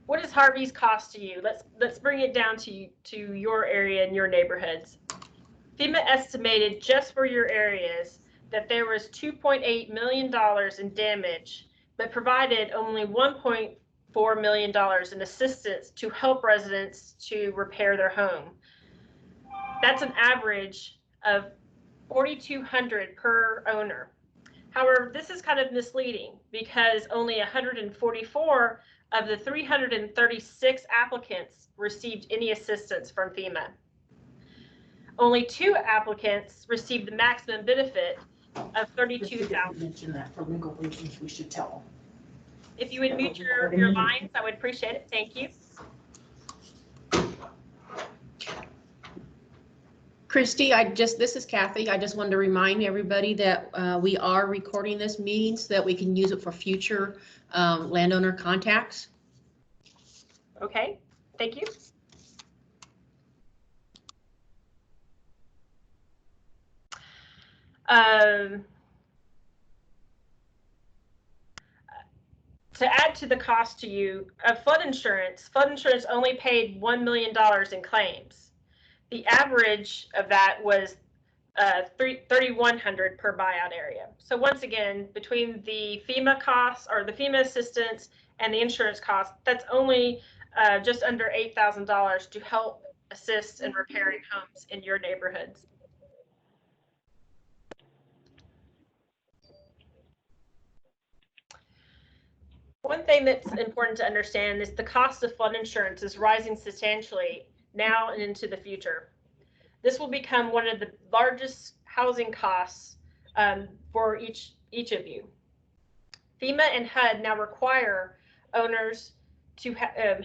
What is Harvey's cost to you? Let's bring it down to your area and your neighborhoods. FEMA estimated just for your areas that there was $2.8 million in damage, but provided only $1.4 million in assistance to help residents to repair their home. That's an average of $4,200 per owner. However, this is kind of misleading because only 144 of the 336 applicants received any assistance from FEMA. Only 2 applicants received the maximum benefit of $32,000. Mention that for legal reasons, we should tell them. If you would mute your lines, I would appreciate it. Thank you. Christy, this is Kathy. I just wanted to remind everybody that we are recording this meeting so that we can use it for future landowner contacts. Okay, thank you. To add to the cost to you of flood insurance only paid $1 million in claims. The average of that was $3,100 per buyout area. So once again, between the FEMA costs or the FEMA assistance and the insurance costs, that's only just under $8,000 to help assist in repairing homes in your neighborhoods. One thing that's important to understand is the cost of flood insurance is rising substantially now and into the future. This will become one of the largest housing costs for each of you. FEMA and HUD now require owners to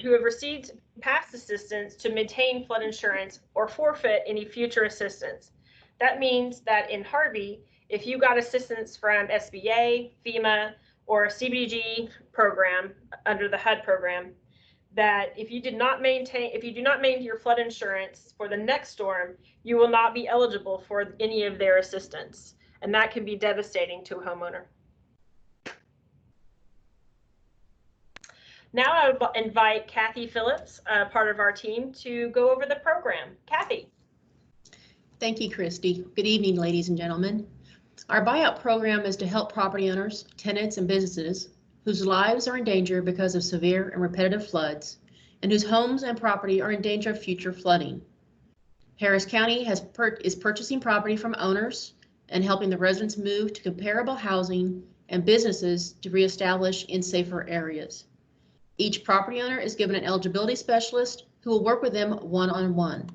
who have received past assistance to maintain flood insurance or forfeit any future assistance. That means that in Harvey, if you got assistance from SBA, FEMA, or a CBG program under the HUD program, that if you do not maintain your flood insurance for the next storm, you will not be eligible for any of their assistance. And that can be devastating to a homeowner. Now I would invite Kathy Phillips, part of our team, to go over the program. Kathy. Thank you, Christy. Good evening, ladies and gentlemen. Our buyout program is to help property owners, tenants, and businesses whose lives are in danger because of severe and repetitive floods, and whose homes and property are in danger of future flooding. Harris County is purchasing property from owners and helping the residents move to comparable housing and businesses to reestablish in safer areas. Each property owner is given an eligibility specialist who will work with them one-on-one.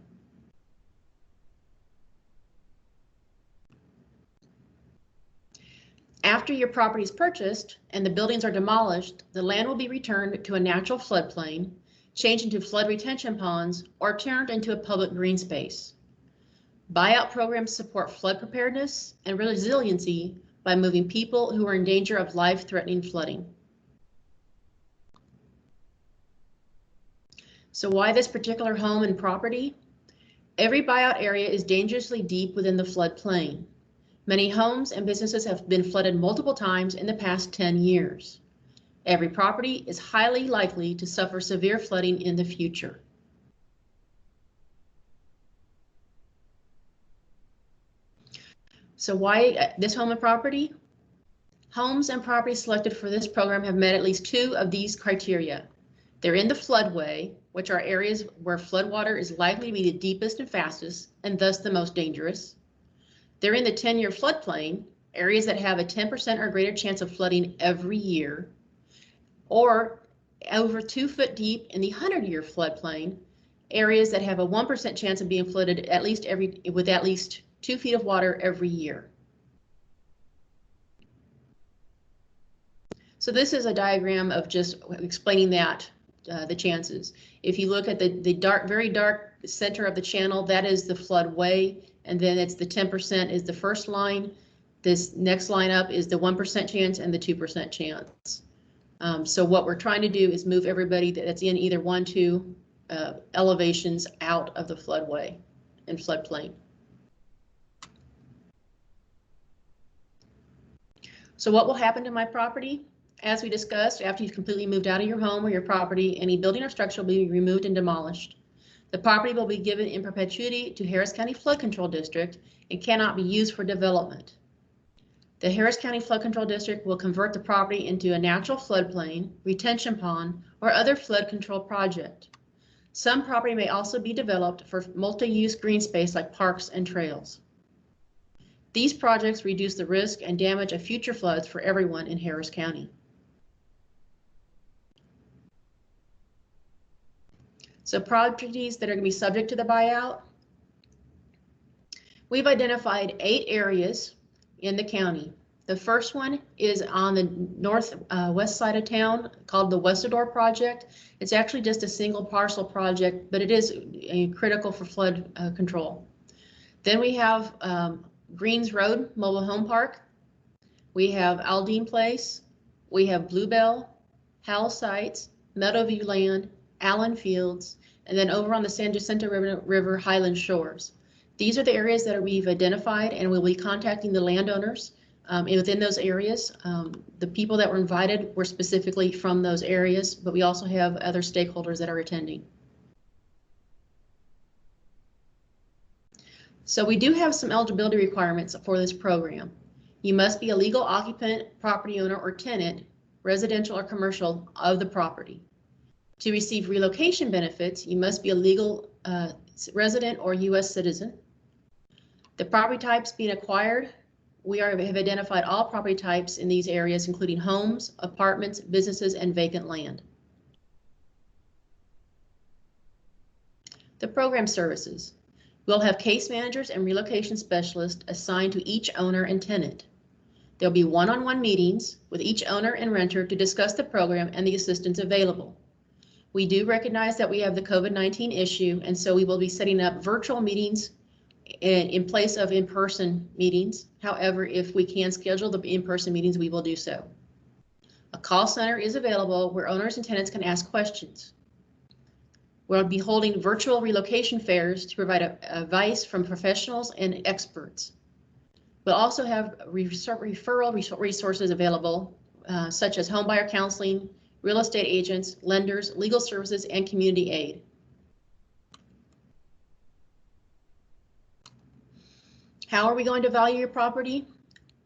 After your property is purchased and the buildings are demolished, the land will be returned to a natural floodplain, changed into flood retention ponds, or turned into a public green space. Buyout programs support flood preparedness and resiliency by moving people who are in danger of life-threatening flooding. So why this particular home and property? Every buyout area is dangerously deep within the floodplain. Many homes and businesses have been flooded multiple times in the past 10 years. Every property is highly likely to suffer severe flooding in the future. So why this home and property? Homes and properties selected for this program have met at least 2 of these criteria. They're in the floodway, which are areas where floodwater is likely to be the deepest and fastest, and thus the most dangerous. They're in the 10-year floodplain, areas that have a 10% or greater chance of flooding every year, or over 2 foot deep in the 100-year floodplain, areas that have a 1% chance of being flooded with at least 2 feet of water every year. So this is a diagram of just explaining that, the chances. If you look at the very dark center of the channel, that is the floodway. And then it's the 10% is the first line. This next line up is the 1% chance and the 2% chance. So what we're trying to do is move everybody that's in either 1, 2 elevations out of the floodway and floodplain. So what will happen to my property? As we discussed, after you've completely moved out of your home or your property, any building or structure will be removed and demolished. The property will be given in perpetuity to Harris County Flood Control District and cannot be used for development. The Harris County Flood Control District will convert the property into a natural floodplain, retention pond, or other flood control project. Some property may also be developed for multi-use green space like parks and trails. These projects reduce the risk and damage of future floods for everyone in Harris County. So properties that are going to be subject to the buyout. We've identified 8 areas in the county. The first one is on the northwest side of town called the Westador Project. It's actually just a single parcel project, but it is critical for flood control. Then we have Greens Road Mobile Home Park. We have Aldine Place. We have Bluebell, Howell Sites, Meadowview Land, Allen Fields, and then over on the San Jacinto River Highland Shores. These are the areas that we've identified, and we'll be contacting the landowners within those areas. The people that were invited were specifically from those areas, but we also have other stakeholders that are attending. So we do have some eligibility requirements for this program. You must be a legal occupant, property owner, or tenant, residential or commercial, of the property. To receive relocation benefits, you must be a legal resident or U.S. citizen. The property types being acquired, we have identified all property types in these areas, including homes, apartments, businesses, and vacant land. The program services. We'll have case managers and relocation specialists assigned to each owner and tenant. There'll be one-on-one meetings with each owner and renter to discuss the program and the assistance available. We do recognize that we have the COVID-19 issue, and so we will be setting up virtual meetings in place of in-person meetings. However, if we can schedule the in-person meetings, we will do so. A call center is available where owners and tenants can ask questions. We'll be holding virtual relocation fairs to provide advice from professionals and experts. We'll also have referral resources available, such as homebuyer counseling, real estate agents, lenders, legal services, and community aid. How are we going to value your property?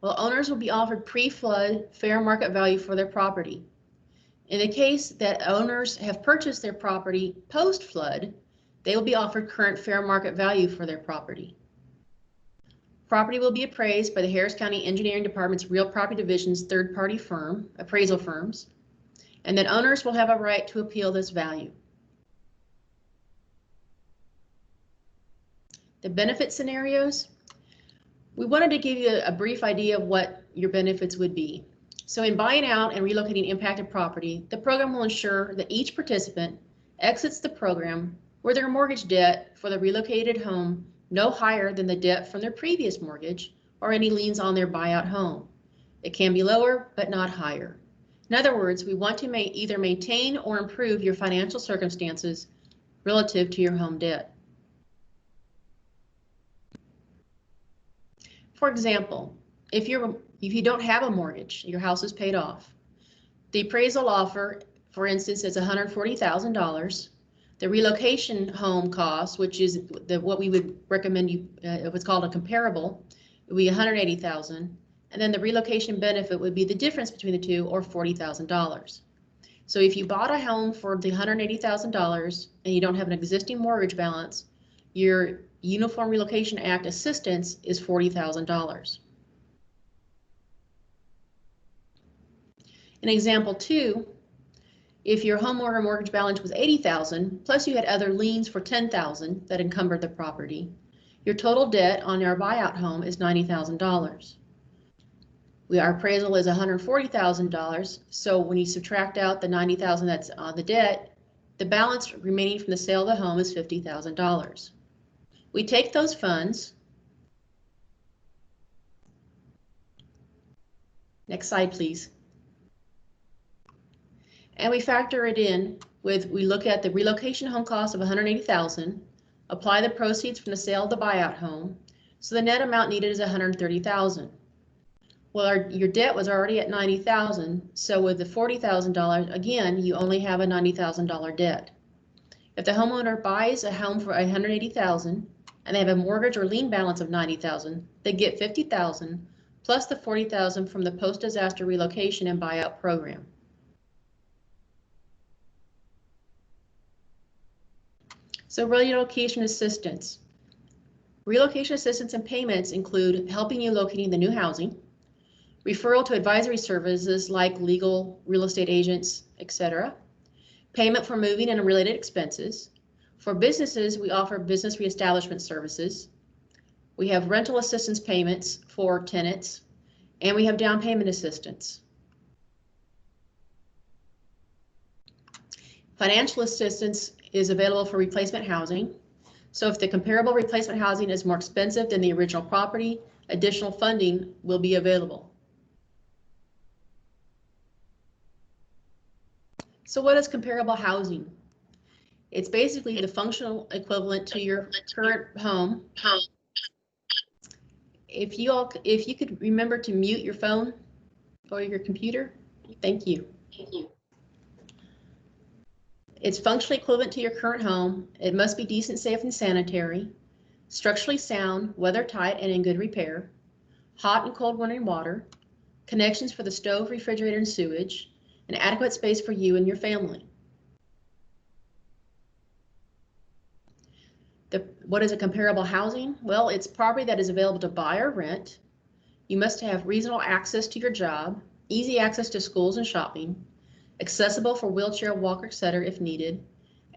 Well, owners will be offered pre-flood fair market value for their property. In the case that owners have purchased their property post-flood, they will be offered current fair market value for their property. Property will be appraised by the Harris County Engineering Department's Real Property Division's third-party firm, appraisal firms, and then owners will have a right to appeal this value. The benefit scenarios. We wanted to give you a brief idea of what your benefits would be. So in buying out and relocating impacted property, the program will ensure that each participant exits the program with their mortgage debt for the relocated home no higher than the debt from their previous mortgage or any liens on their buyout home. It can be lower, but not higher. In other words, we want to either maintain or improve your financial circumstances relative to your home debt. For example, if you don't have a mortgage, your house is paid off. The appraisal offer, for instance, is $140,000. The relocation home cost, which is what we would recommend you, what's called a comparable, would be $180,000. And then the relocation benefit would be the difference between the two, or $40,000. So if you bought a home for the $180,000 and you don't have an existing mortgage balance, your Uniform Relocation Act assistance is $40,000. In example 2, if your homeowner mortgage balance was $80,000, plus you had other liens for $10,000 that encumbered the property, your total debt on your buyout home is $90,000. Our appraisal is $140,000, so when you subtract out the $90,000 that's on the debt, the balance remaining from the sale of the home is $50,000. We take those funds, next slide please, and we factor it in with, we look at the relocation home cost of $180,000, apply the proceeds from the sale of the buyout home, so the net amount needed is $130,000. Well, your debt was already at $90,000, so with the $40,000, again, you only have a $90,000 debt. If the homeowner buys a home for $180,000 and they have a mortgage or lien balance of $90,000, they get $50,000 plus the $40,000 from the post-disaster relocation and buyout program. So relocation assistance. Relocation assistance and payments include helping you locating the new housing, referral to advisory services like legal, real estate agents, etc., payment for moving and related expenses. For businesses, we offer business reestablishment services. We have rental assistance payments for tenants, and we have down payment assistance. Financial assistance is available for replacement housing. So if the comparable replacement housing is more expensive than the original property, additional funding will be available. So what is comparable housing? It's basically the functional equivalent to your current home. If you could remember to mute your phone or your computer, thank you. It's functionally equivalent to your current home. It must be decent, safe, and sanitary, structurally sound, weather-tight, and in good repair, hot and cold running water, connections for the stove, refrigerator, and sewage, and adequate space for you and your family. What is a comparable housing? Well, it's property that is available to buy or rent. You must have reasonable access to your job, easy access to schools and shopping, accessible for wheelchair, walker, etc. if needed,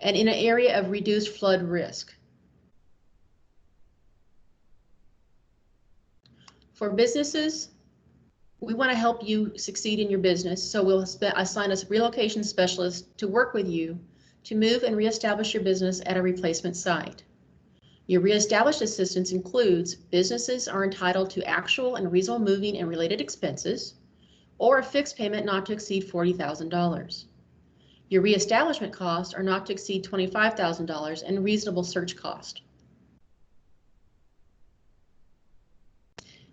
and in an area of reduced flood risk. For businesses, we want to help you succeed in your business, so we'll assign a relocation specialist to work with you to move and reestablish your business at a replacement site. Your reestablished assistance includes businesses are entitled to actual and reasonable moving and related expenses, or a fixed payment not to exceed $40,000. Your reestablishment costs are not to exceed $25,000 and reasonable search cost.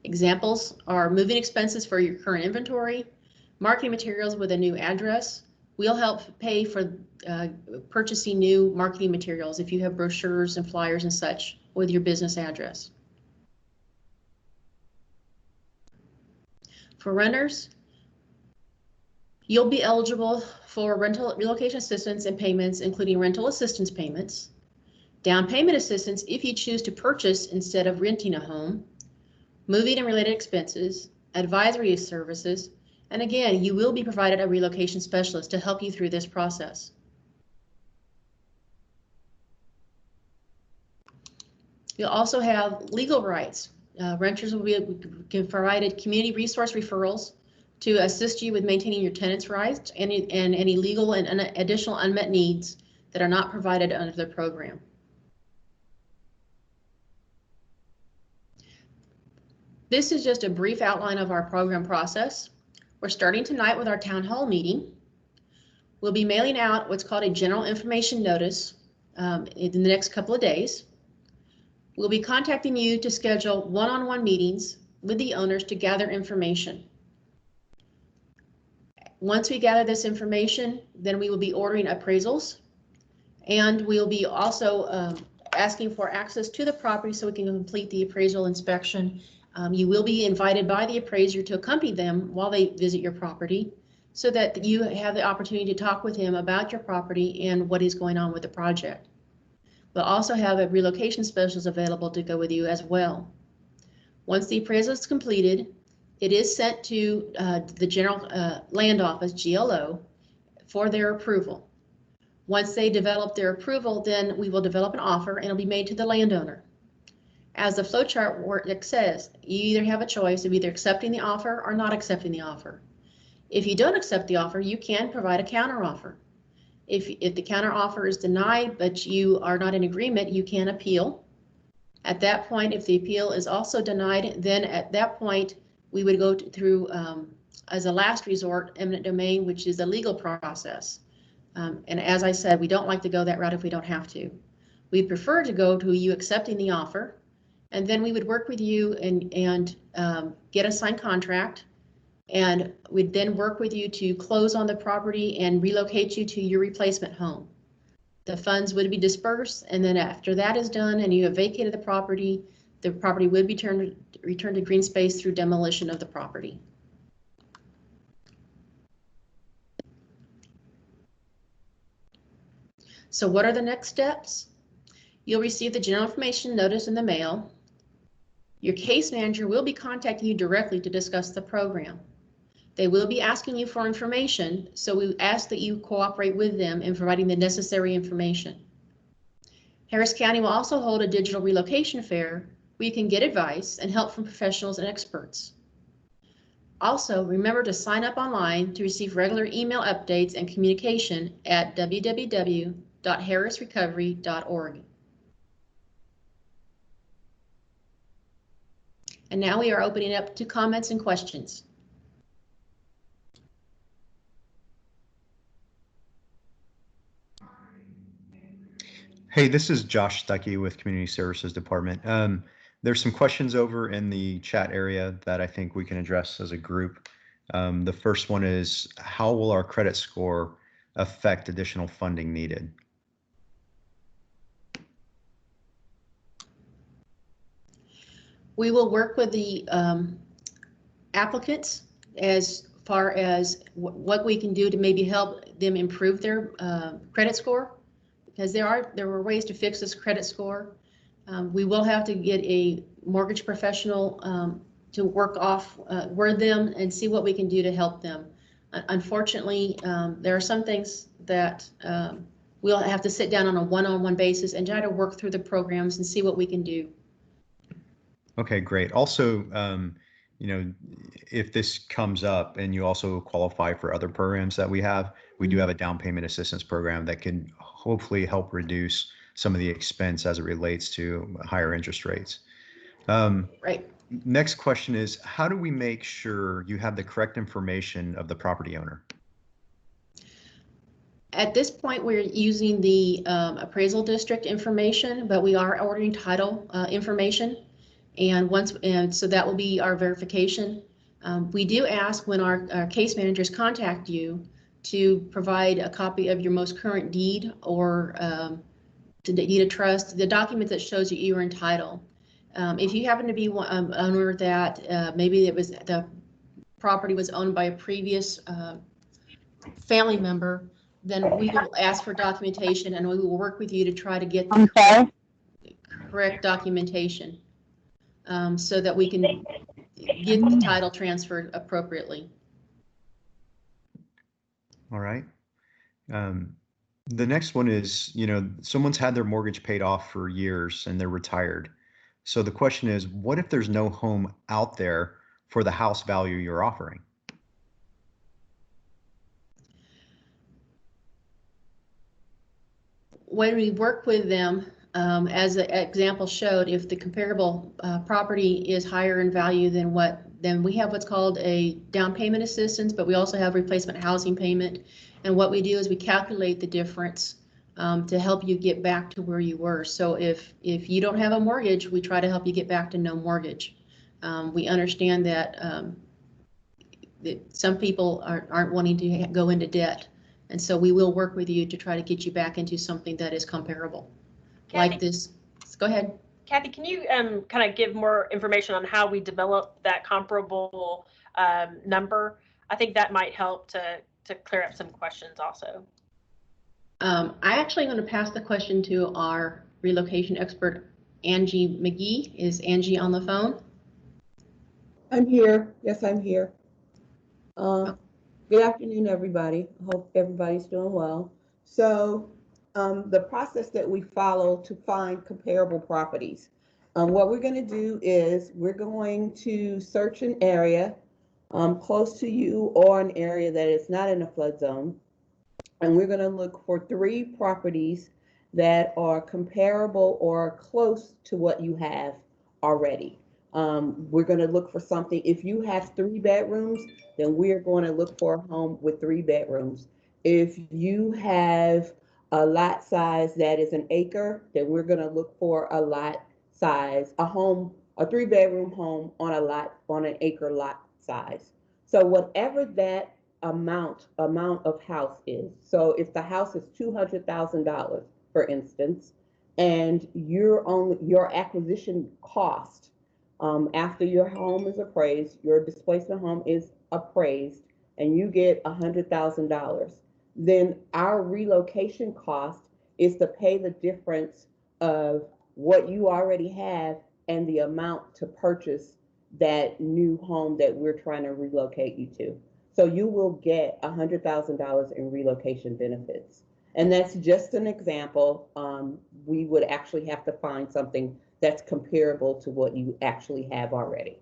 Examples are moving expenses for your current inventory, marketing materials with a new address. We'll help pay for purchasing new marketing materials if you have brochures and flyers and such with your business address. For renters, you'll be eligible for rental relocation assistance and payments, including rental assistance payments, down payment assistance if you choose to purchase instead of renting a home, moving and related expenses, advisory services, and again, you will be provided a relocation specialist to help you through this process. You'll also have legal rights. Renters will be provided community resource referrals to assist you with maintaining your tenants' rights and any legal and additional unmet needs that are not provided under the program. This is just a brief outline of our program process. We're starting tonight with our town hall meeting. We'll be mailing out what's called a general information notice in the next couple of days. We'll be contacting you to schedule one-on-one meetings with the owners to gather information. Once we gather this information, then we will be ordering appraisals, and we'll be also asking for access to the property so we can complete the appraisal inspection. You will be invited by the appraiser to accompany them while they visit your property so that you have the opportunity to talk with him about your property and what is going on with the project. We'll also have a relocation specialist available to go with you as well. Once the appraisal is completed, it is sent to the General Land Office, GLO, for their approval. Once they develop their approval, then we will develop an offer and it'll be made to the landowner. As the flowchart says, you either have a choice of either accepting the offer or not accepting the offer. If you don't accept the offer, you can provide a counteroffer. If the counteroffer is denied, but you are not in agreement, you can appeal. At that point, if the appeal is also denied, then at that point, we would go through, as a last resort, eminent domain, which is a legal process. And as I said, we don't like to go that route if we don't have to. We prefer to go to you accepting the offer, and then we would work with you and get a signed contract And we'd then work with you to close on the property and relocate you to your replacement home. The funds would be dispersed, and then after that is done and you have vacated the property would be returned to green space through demolition of the property. So what are the next steps? You'll receive the general information notice in the mail. Your case manager will be contacting you directly to discuss the program. They will be asking you for information, so we ask that you cooperate with them in providing the necessary information. Harris County will also hold a digital relocation fair where you can get advice and help from professionals and experts. Also, remember to sign up online to receive regular email updates and communication at www.harrisrecovery.org. And now we are opening up to comments and questions. Hey, this is Josh Stuckey with Community Services Department. There's some questions over in the chat area that I think we can address as a group. The first one is, how will our credit score affect additional funding needed? We will work with the applicants as far as what we can do to maybe help them improve their credit score, because there were ways to fix this credit score. We will have to get a mortgage professional to work with them and see what we can do to help them. Unfortunately, there are some things that we'll have to sit down on a one-on-one basis and try to work through the programs and see what we can do. Okay, great. Also, you know, if this comes up and you also qualify for other programs that we do have a down payment assistance program that can hopefully help reduce some of the expense as it relates to higher interest rates. Right. Next question is, how do we make sure you have the correct information of the property owner? At this point, we're using the appraisal district information, but we are ordering title information. And so that will be our verification. We do ask when our case managers contact you to provide a copy of your most current deed or the deed of trust, the document that shows you are entitled. If you happen to be an owner that maybe the property was owned by a previous family member, then we will ask for documentation and we will work with you to try to get the correct documentation. So that we can get the title transferred appropriately. All right. The next one is, you know, someone's had their mortgage paid off for years and they're retired. So the question is, what if there's no home out there for the house value you're offering? When we work with them, as the example showed, if the comparable property is higher in value than then we have what's called a down payment assistance, but we also have replacement housing payment. And what we do is we calculate the difference to help you get back to where you were. So if you don't have a mortgage, we try to help you get back to no mortgage. We understand that some people aren't wanting to go into debt. And so we will work with you to try to get you back into something that is comparable. Kathy, Like this. Go ahead. Kathy, can you kind of give more information on how we develop that comparable number? I think that might help to clear up some questions also. I actually am going to pass the question to our relocation expert, Angie McGee. Is Angie on the phone? I'm here. Yes, I'm here. Good afternoon, everybody. I hope everybody's doing well. So the process that we follow to find comparable properties. What we're going to do is we're going to search an area close to you or an area that is not in a flood zone. And we're going to look for 3 properties that are comparable or close to what you have already. We're going to look for something. If you have 3 bedrooms, then we're going to look for a home with 3 bedrooms. If you have a lot size that is an acre, then we're going to look for a lot size, a 3-bedroom home on an acre lot size. So whatever that amount of house is, so if the house is $200,000, for instance, and your acquisition cost after your home is appraised, your displacement home is appraised, and you get $100,000, then our relocation cost is to pay the difference of what you already have and the amount to purchase that new home that we're trying to relocate you to. So you will get $100,000 in relocation benefits. And that's just an example. We would actually have to find something that's comparable to what you actually have already.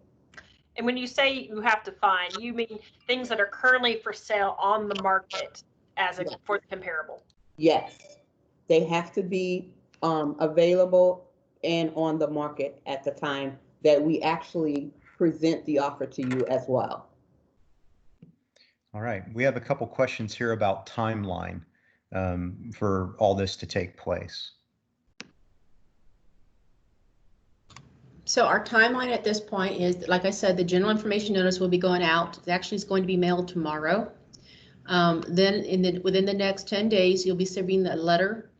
And when you say you have to find, you mean things that are currently for sale on the market for the comparable? Yes, they have to be available and on the market at the time that we actually present the offer to you as well. All right, we have a couple questions here about timeline for all this to take place. So our timeline at this point is, like I said, the general information notice will be going out. It actually is going to be mailed tomorrow. Then within the next 10 days, you'll be receiving a letter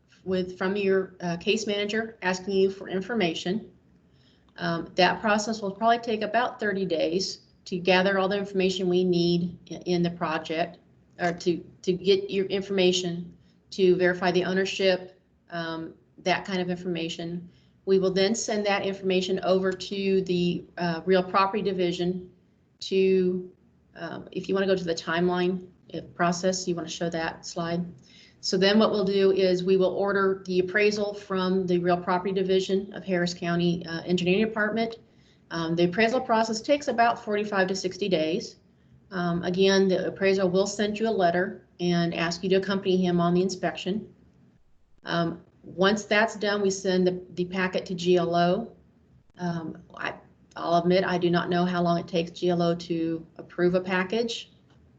from your case manager asking you for information. That process will probably take about 30 days to gather all the information we need in the project, or to get your information, to verify the ownership, that kind of information. We will then send that information over to the real property division to, if you want to go to the timeline process, you want to show that slide. So then what we'll do is we will order the appraisal from the real property division of Harris County Engineering Department. The appraisal process takes about 45 to 60 days. Again, the appraiser will send you a letter and ask you to accompany him on the inspection. Once that's done, we send the packet to GLO. I'll admit I do not know how long it takes GLO to approve a package.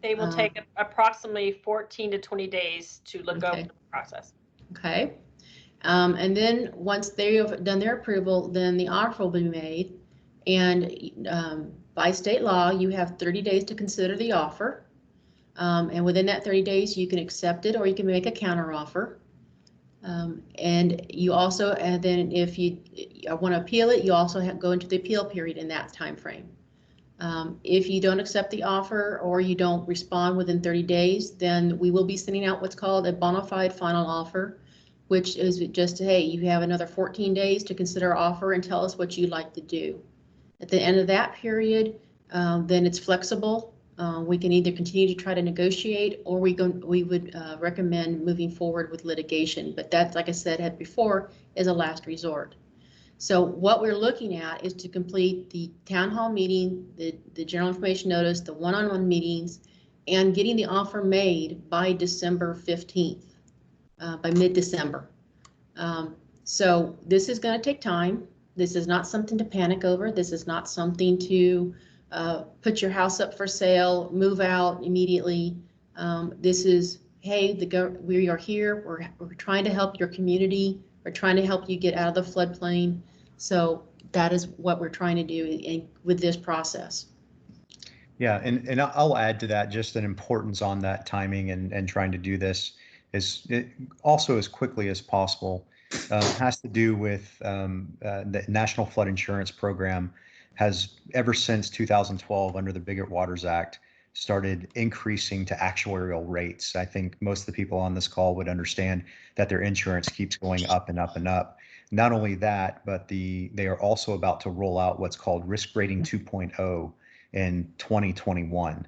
They will take approximately 14 to 20 days to look over the process. Okay. And then once they have done their approval, then the offer will be made. And by state law, you have 30 days to consider the offer. And within that 30 days, you can accept it or you can make a counter offer. And you also, and then if you want to appeal it, you also go into the appeal period in that time frame. If you don't accept the offer or you don't respond within 30 days, then we will be sending out what's called a bona fide final offer, which is just, hey, you have another 14 days to consider our offer and tell us what you'd like to do. At the end of that period, then it's flexible. We can either continue to try to negotiate, or we would recommend moving forward with litigation. But that, like I said before, is a last resort. So what we're looking at is to complete the town hall meeting, the general information notice, the one-on-one meetings, and getting the offer made by December 15th, by mid-December. So this is going to take time. This is not something to panic over. This is not something to put your house up for sale, move out immediately. This is, hey, we are here. We're trying to help your community. We're trying to help you get out of the floodplain. So that is what we're trying to do with this process. Yeah, and I'll add to that just an importance on that timing and trying to do this also as quickly as possible. Has to do with the National Flood Insurance Program has, ever since 2012, under the Bigger Waters Act, started increasing to actuarial rates. I think most of the people on this call would understand that their insurance keeps going up and up and up. Not only that, but they are also about to roll out what's called Risk Rating 2.0 in 2021.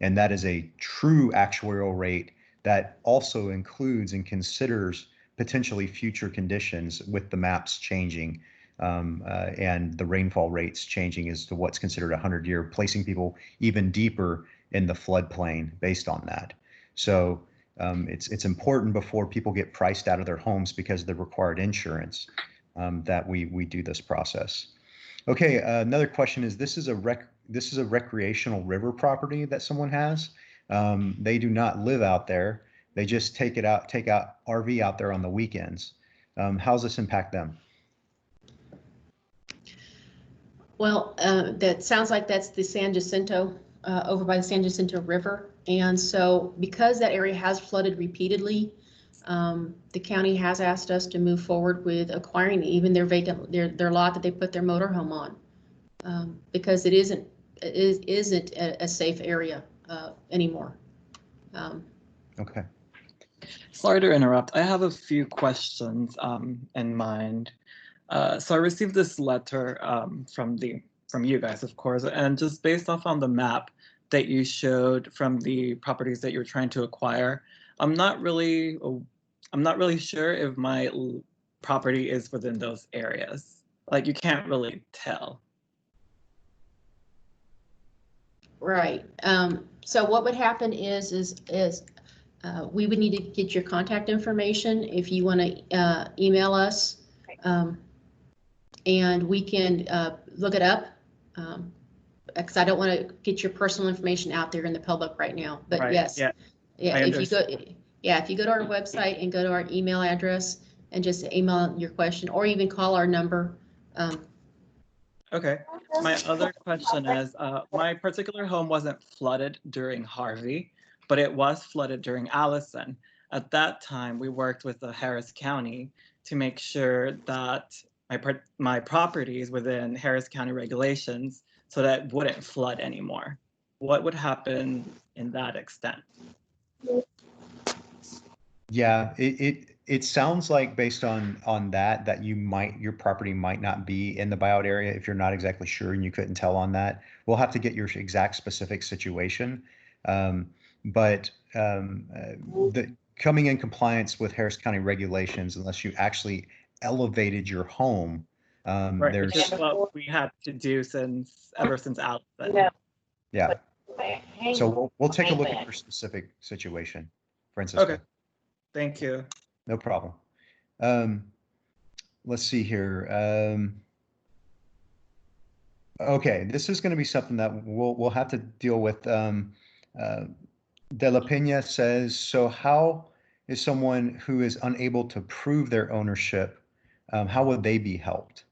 And that is a true actuarial rate that also includes and considers potentially future conditions with the maps changing and the rainfall rates changing as to what's considered a 100-year, placing people even deeper in the floodplain based on that. So it's important before people get priced out of their homes because of the required insurance that we do this process. Okay, another question is, this is a recreational river property that someone has. They do not live out there. They just take out RV out there on the weekends. How does this impact them? Well, that sounds like that's the San Jacinto over by the San Jacinto River. And so because that area has flooded repeatedly, the county has asked us to move forward with acquiring even their vacant, their lot that they put their motorhome on, because it isn't a safe area anymore. Okay. Sorry to interrupt. I have a few questions in mind. So I received this letter from you guys, of course, and just based off on the map that you showed from the properties that you're trying to acquire, I'm not really sure if my property is within those areas. Like, you can't really tell. Right. So what would happen is we would need to get your contact information if you want to email us, and we can look it up. Because I don't want to get your personal information out there in the public right now. But Right. yes, Yeah. if you go to our website and go to our email address and just email your question, or even call our number. Okay. My other question is, my particular home wasn't flooded during Harvey, but it was flooded during Allison. At that time, we worked with the Harris County to make sure that my property is within Harris County regulations so that it wouldn't flood anymore. What would happen in that extent? Yeah, it sounds like based on that your property might not be in the buyout area if you're not exactly sure and you couldn't tell on that. We'll have to get your exact specific situation. But the coming in compliance with Harris County regulations, unless you actually elevated your home, Right, there's which is what we had to do ever since Allison. yeah. So we'll take a look at your specific situation, Francisco. Okay. Thank you. No problem. Let's see here. Okay, this is going to be something that we'll have to deal with. De La Pena says, so how is someone who is unable to prove their ownership, how would they be helped?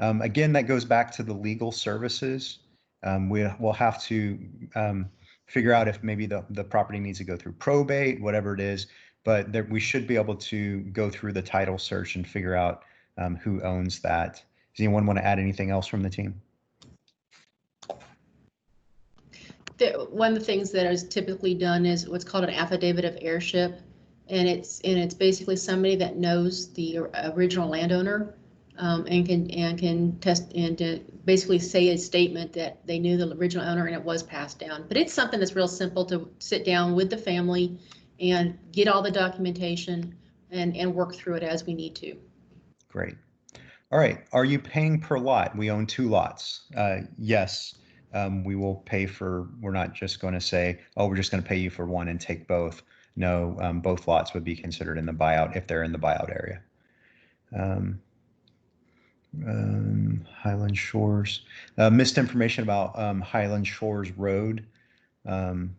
Again, that goes back to the legal services. We'll have to figure out if maybe the property needs to go through probate, whatever it is, but we should be able to go through the title search and figure out who owns that. Does anyone want to add anything else from the team? One of the things that is typically done is what's called an affidavit of heirship, and it's basically somebody that knows the original landowner, and can test and basically say a statement that they knew the original owner and it was passed down. But it's something that's real simple to sit down with the family and get all the documentation and work through it as we need to. Great. All right. Are you paying per lot? We own 2 lots. Yes. We will pay for, we're not just going to say, oh, we're just going to pay you for one and take both. No, both lots would be considered in the buyout if they're in the buyout area. Highland Shores. Missed information about Highland Shores Road. I'm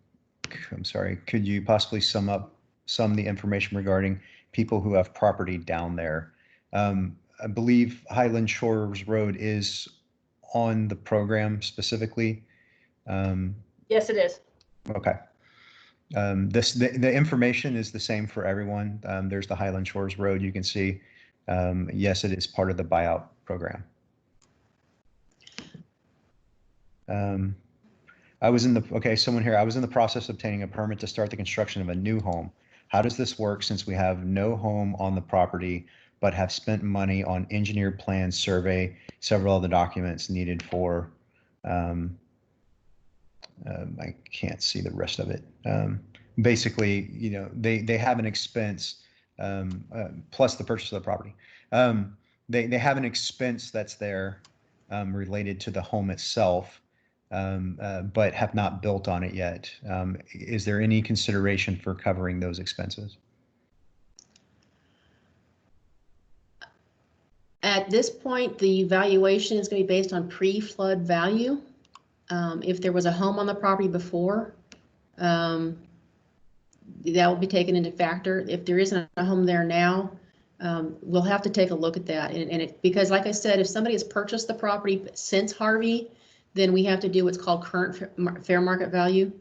sorry, could you possibly sum up some of the information regarding people who have property down there? I believe Highland Shores Road is on the program specifically. Yes, it is. Okay. The information is the same for everyone. There's the Highland Shores Road you can see. Yes, it is part of the buyout program. Someone here, I was in the process of obtaining a permit to start the construction of a new home. How does this work since we have no home on the property, but have spent money on engineered plans, survey, several other documents needed for, I can't see the rest of it. Basically, you know, they have an expense, plus the purchase of the property. They have an expense that's there related to the home itself, but have not built on it yet. Is there any consideration for covering those expenses? At this point, the valuation is going to be based on pre-flood value. If there was a home on the property before, that will be taken into factor. If there isn't a home there now, we'll have to take a look at that. Because like I said, if somebody has purchased the property since Harvey, then we have to do what's called current fair market value.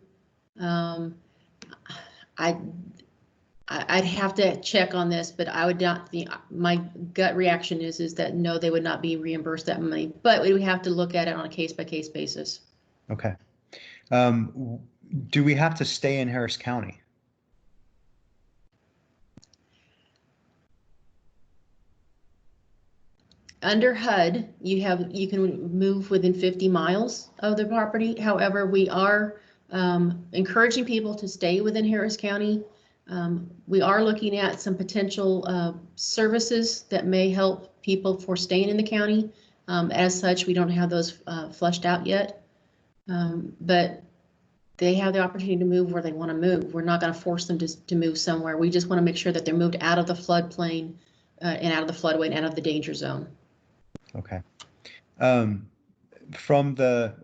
I'd have to check on this, but I would not think, my gut reaction is that no, they would not be reimbursed that money, but we would have to look at it on a case-by-case basis. Okay. Do we have to stay in Harris County? Under HUD, you can move within 50 miles of the property. However, we are encouraging people to stay within Harris County. We are looking at some potential services that may help people for staying in the county. As such, we don't have those fleshed out yet, but they have the opportunity to move where they want to move. We're not going to force them to move somewhere. We just want to make sure that they're moved out of the floodplain and out of the floodway and out of the danger zone. Okay. From the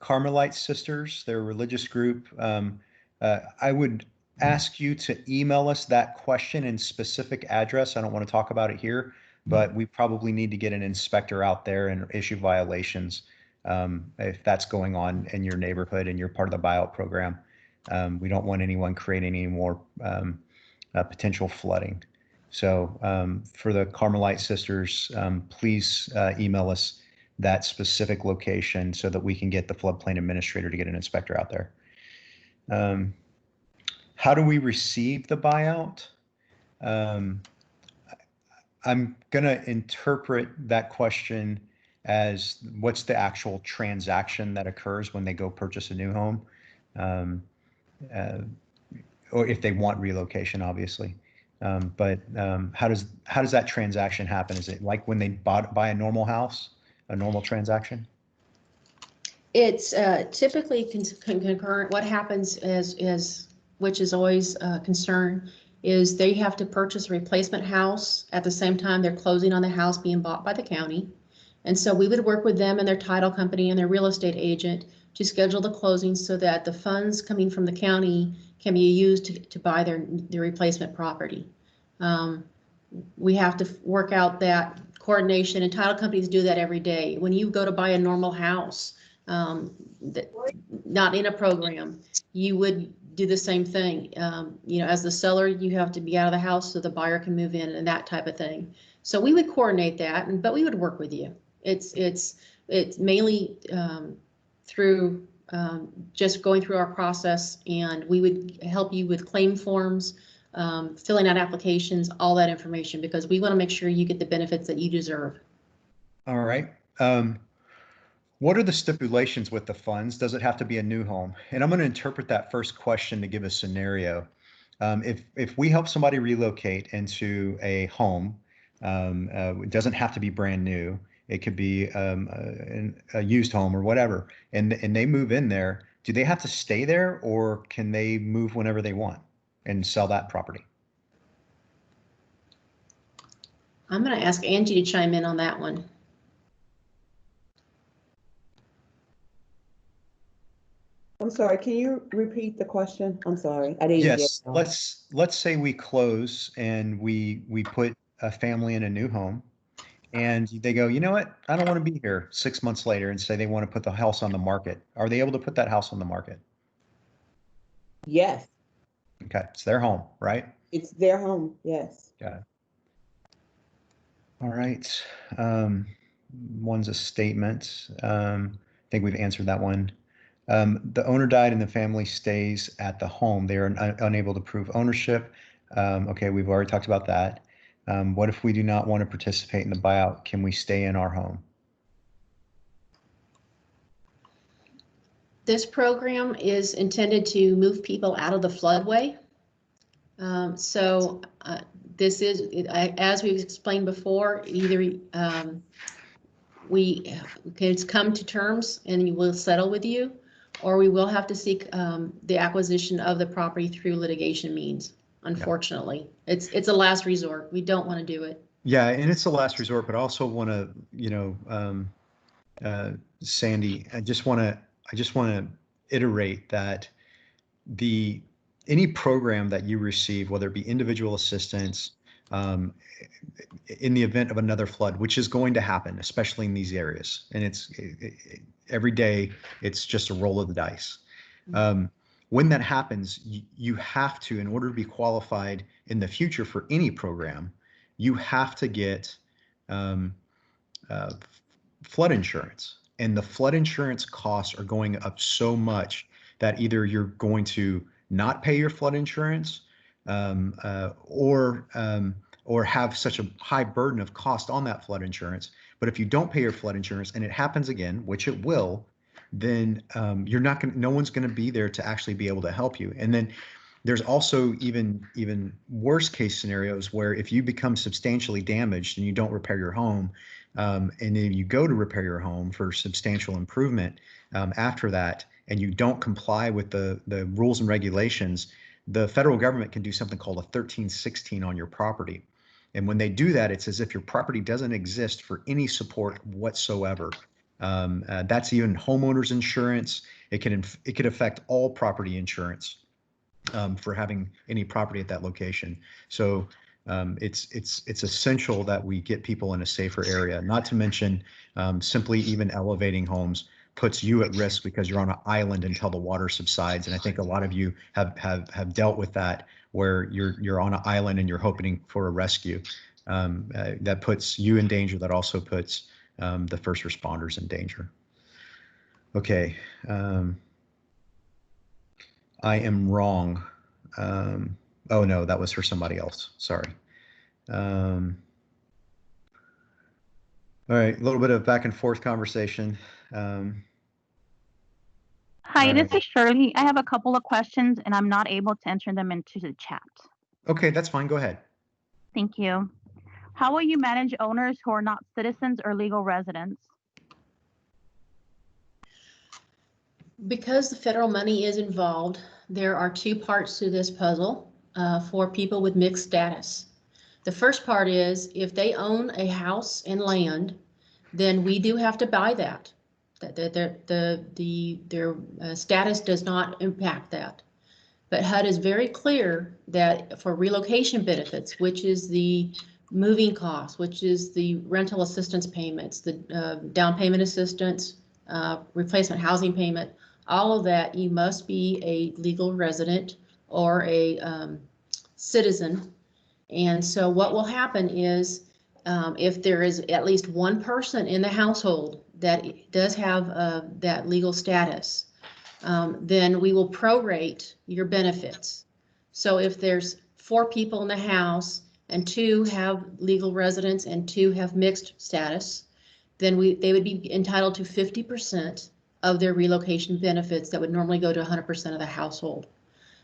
Carmelite Sisters, their religious group, I would ask you to email us that question in specific address. I don't want to talk about it here, but we probably need to get an inspector out there and issue violations if that's going on in your neighborhood and you're part of the buyout program. We don't want anyone creating any more potential flooding. So for the Carmelite Sisters, please email us that specific location so that we can get the floodplain administrator to get an inspector out there. How do we receive the buyout? I'm going to interpret that question as what's the actual transaction that occurs when they go purchase a new home, or if they want relocation, obviously. But how does that transaction happen? Is it like when they buy a normal house, a normal transaction? It's typically concurrent. What happens is which is always a concern, is they have to purchase a replacement house at the same time they're closing on the house being bought by the county. And so we would work with them and their title company and their real estate agent to schedule the closing so that the funds coming from the county can be used to buy their replacement property. We have to work out that coordination, and title companies do that every day. When you go to buy a normal house, not in a program, you would do the same thing. As the seller, you have to be out of the house so the buyer can move in and that type of thing. So we would coordinate that, but we would work with you. It's mainly through just going through our process, and we would help you with claim forms, filling out applications, all that information, because we want to make sure you get the benefits that you deserve. All right. What are the stipulations with the funds? Does it have to be a new home? And I'm going to interpret that first question to give a scenario. If we help somebody relocate into a home, it doesn't have to be brand new. It could be a used home or whatever, and they move in there. Do they have to stay there, or can they move whenever they want and sell that property? I'm going to ask Angie to chime in on that one. I'm sorry, can you repeat the question? I'm sorry, I didn't get Yes, let's say we close and we put a family in a new home, and they go, you know what? I don't want to be here 6 months later, and say they want to put the house on the market. Are they able to put that house on the market? Yes, Okay, it's their home, right? it's their home, yes. Got it. All right. One's a statement. I think we've answered that one. The owner died and the family stays at the home. They are unable to prove ownership. Okay, we've already talked about that. What if we do not want to participate in the buyout? Can we stay in our home? This program is intended to move people out of the floodway. This is, as we've explained before, either we can come to terms and we will settle with you, or we will have to seek the acquisition of the property through litigation means. Unfortunately, it's a last resort. We don't want to do it. Yeah, and it's a last resort, but I also want to, Sandy, I just want to iterate that any program that you receive, whether it be individual assistance, in the event of another flood, which is going to happen, especially in these areas, and every day it's just a roll of the dice. When that happens, you have to, in order to be qualified in the future for any program, you have to get flood insurance. And the flood insurance costs are going up so much that either you're going to not pay your flood insurance or have such a high burden of cost on that flood insurance. But if you don't pay your flood insurance and it happens again, which it will, then you're not going. No one's going to be there to actually be able to help you. And then there's also even worse case scenarios where if you become substantially damaged and you don't repair your home, and then you go to repair your home for substantial improvement after that, and you don't comply with the rules and regulations, the federal government can do something called a 1316 on your property. And when they do that, it's as if your property doesn't exist for any support whatsoever. That's even homeowners insurance. It could affect all property insurance for having any property at that location. So it's essential that we get people in a safer area. Not to mention, simply even elevating homes puts you at risk because you're on an island until the water subsides. And I think a lot of you have dealt with that, where you're on an island and you're hoping for a rescue. That puts you in danger. That also puts the first responders in danger. Okay. I am wrong. Oh no, that was for somebody else. Sorry. All right, a little bit of back and forth conversation. Hi, this is Shirley. I have a couple of questions and I'm not able to enter them into the chat. Okay, that's fine. Go ahead. Thank you. How will you manage owners who are not citizens or legal residents? Because the federal money is involved, there are two parts to this puzzle for people with mixed status. The first part is if they own a house and land, then we do have to buy that. Their status does not impact that. But HUD is very clear that for relocation benefits, which is the moving costs, which is the rental assistance payments, the down payment assistance, replacement housing payment, all of that, you must be a legal resident or a citizen. And so what will happen is if there is at least one person in the household that does have that legal status, then we will prorate your benefits. So if there's 4 people in the house and 2 have legal residence and 2 have mixed status, then they would be entitled to 50% of their relocation benefits that would normally go to 100% of the household.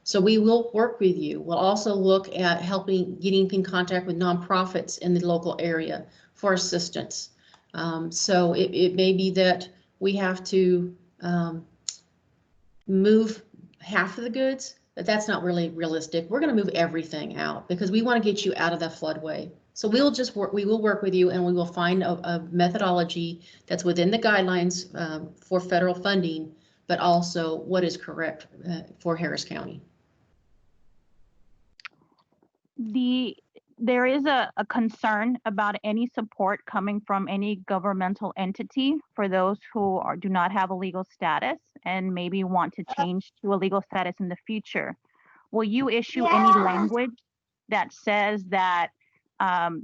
So we will work with you. We'll also look at getting in contact with nonprofits in the local area for assistance. So it may be that we have to move half of the goods, but that's not really realistic. We're going to move everything out because we want to get you out of the floodway. So we will work with you and we will find a methodology that's within the guidelines for federal funding, but also what is correct for Harris County. There is a concern about any support coming from any governmental entity for those who do not have a legal status and maybe want to change to a legal status in the future. Will you issue any language that says that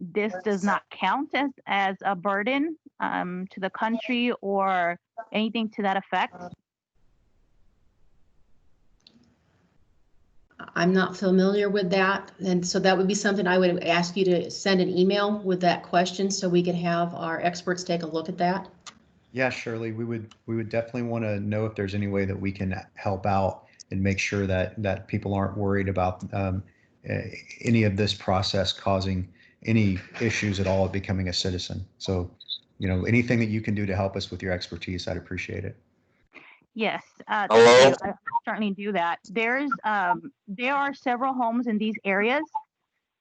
this does not count as a burden to the country or anything to that effect? I'm not familiar with that, and so that would be something I would ask you to send an email with that question so we could have our experts take a look at that. Yeah, Shirley, we would definitely want to know if there's any way that we can help out and make sure that people aren't worried about any of this process causing any issues at all of becoming a citizen. So, anything that you can do to help us with your expertise, I'd appreciate it. Yes, thank you. I certainly do that. There are several homes in these areas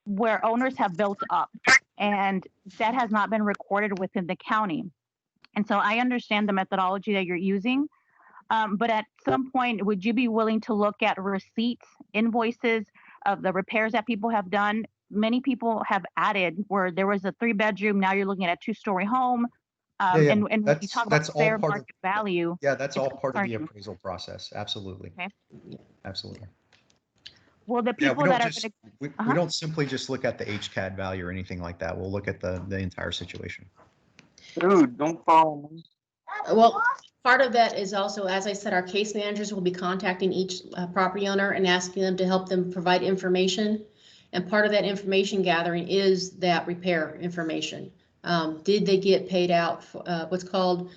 where owners have built up, and that has not been recorded within the county. And so I understand the methodology that you're using, but at some point, would you be willing to look at receipts, invoices of the repairs that people have done? Many people have added where there was a 3-bedroom, now you're looking at a 2-story home. And when you talk about that's all fair part of, market value, yeah, that's all part of the concerning. appraisal process. Absolutely. Okay. Absolutely. Well, the Yeah, people we don't that are just, going we Uh-huh. don't simply just look at the HCAD value or anything like that. We'll look at the entire situation. Dude, don't follow me. Well, part of that is also, as I said, our case managers will be contacting each property owner and asking them to help them provide information. And part of that information gathering is that repair information. Did they get paid out for what's called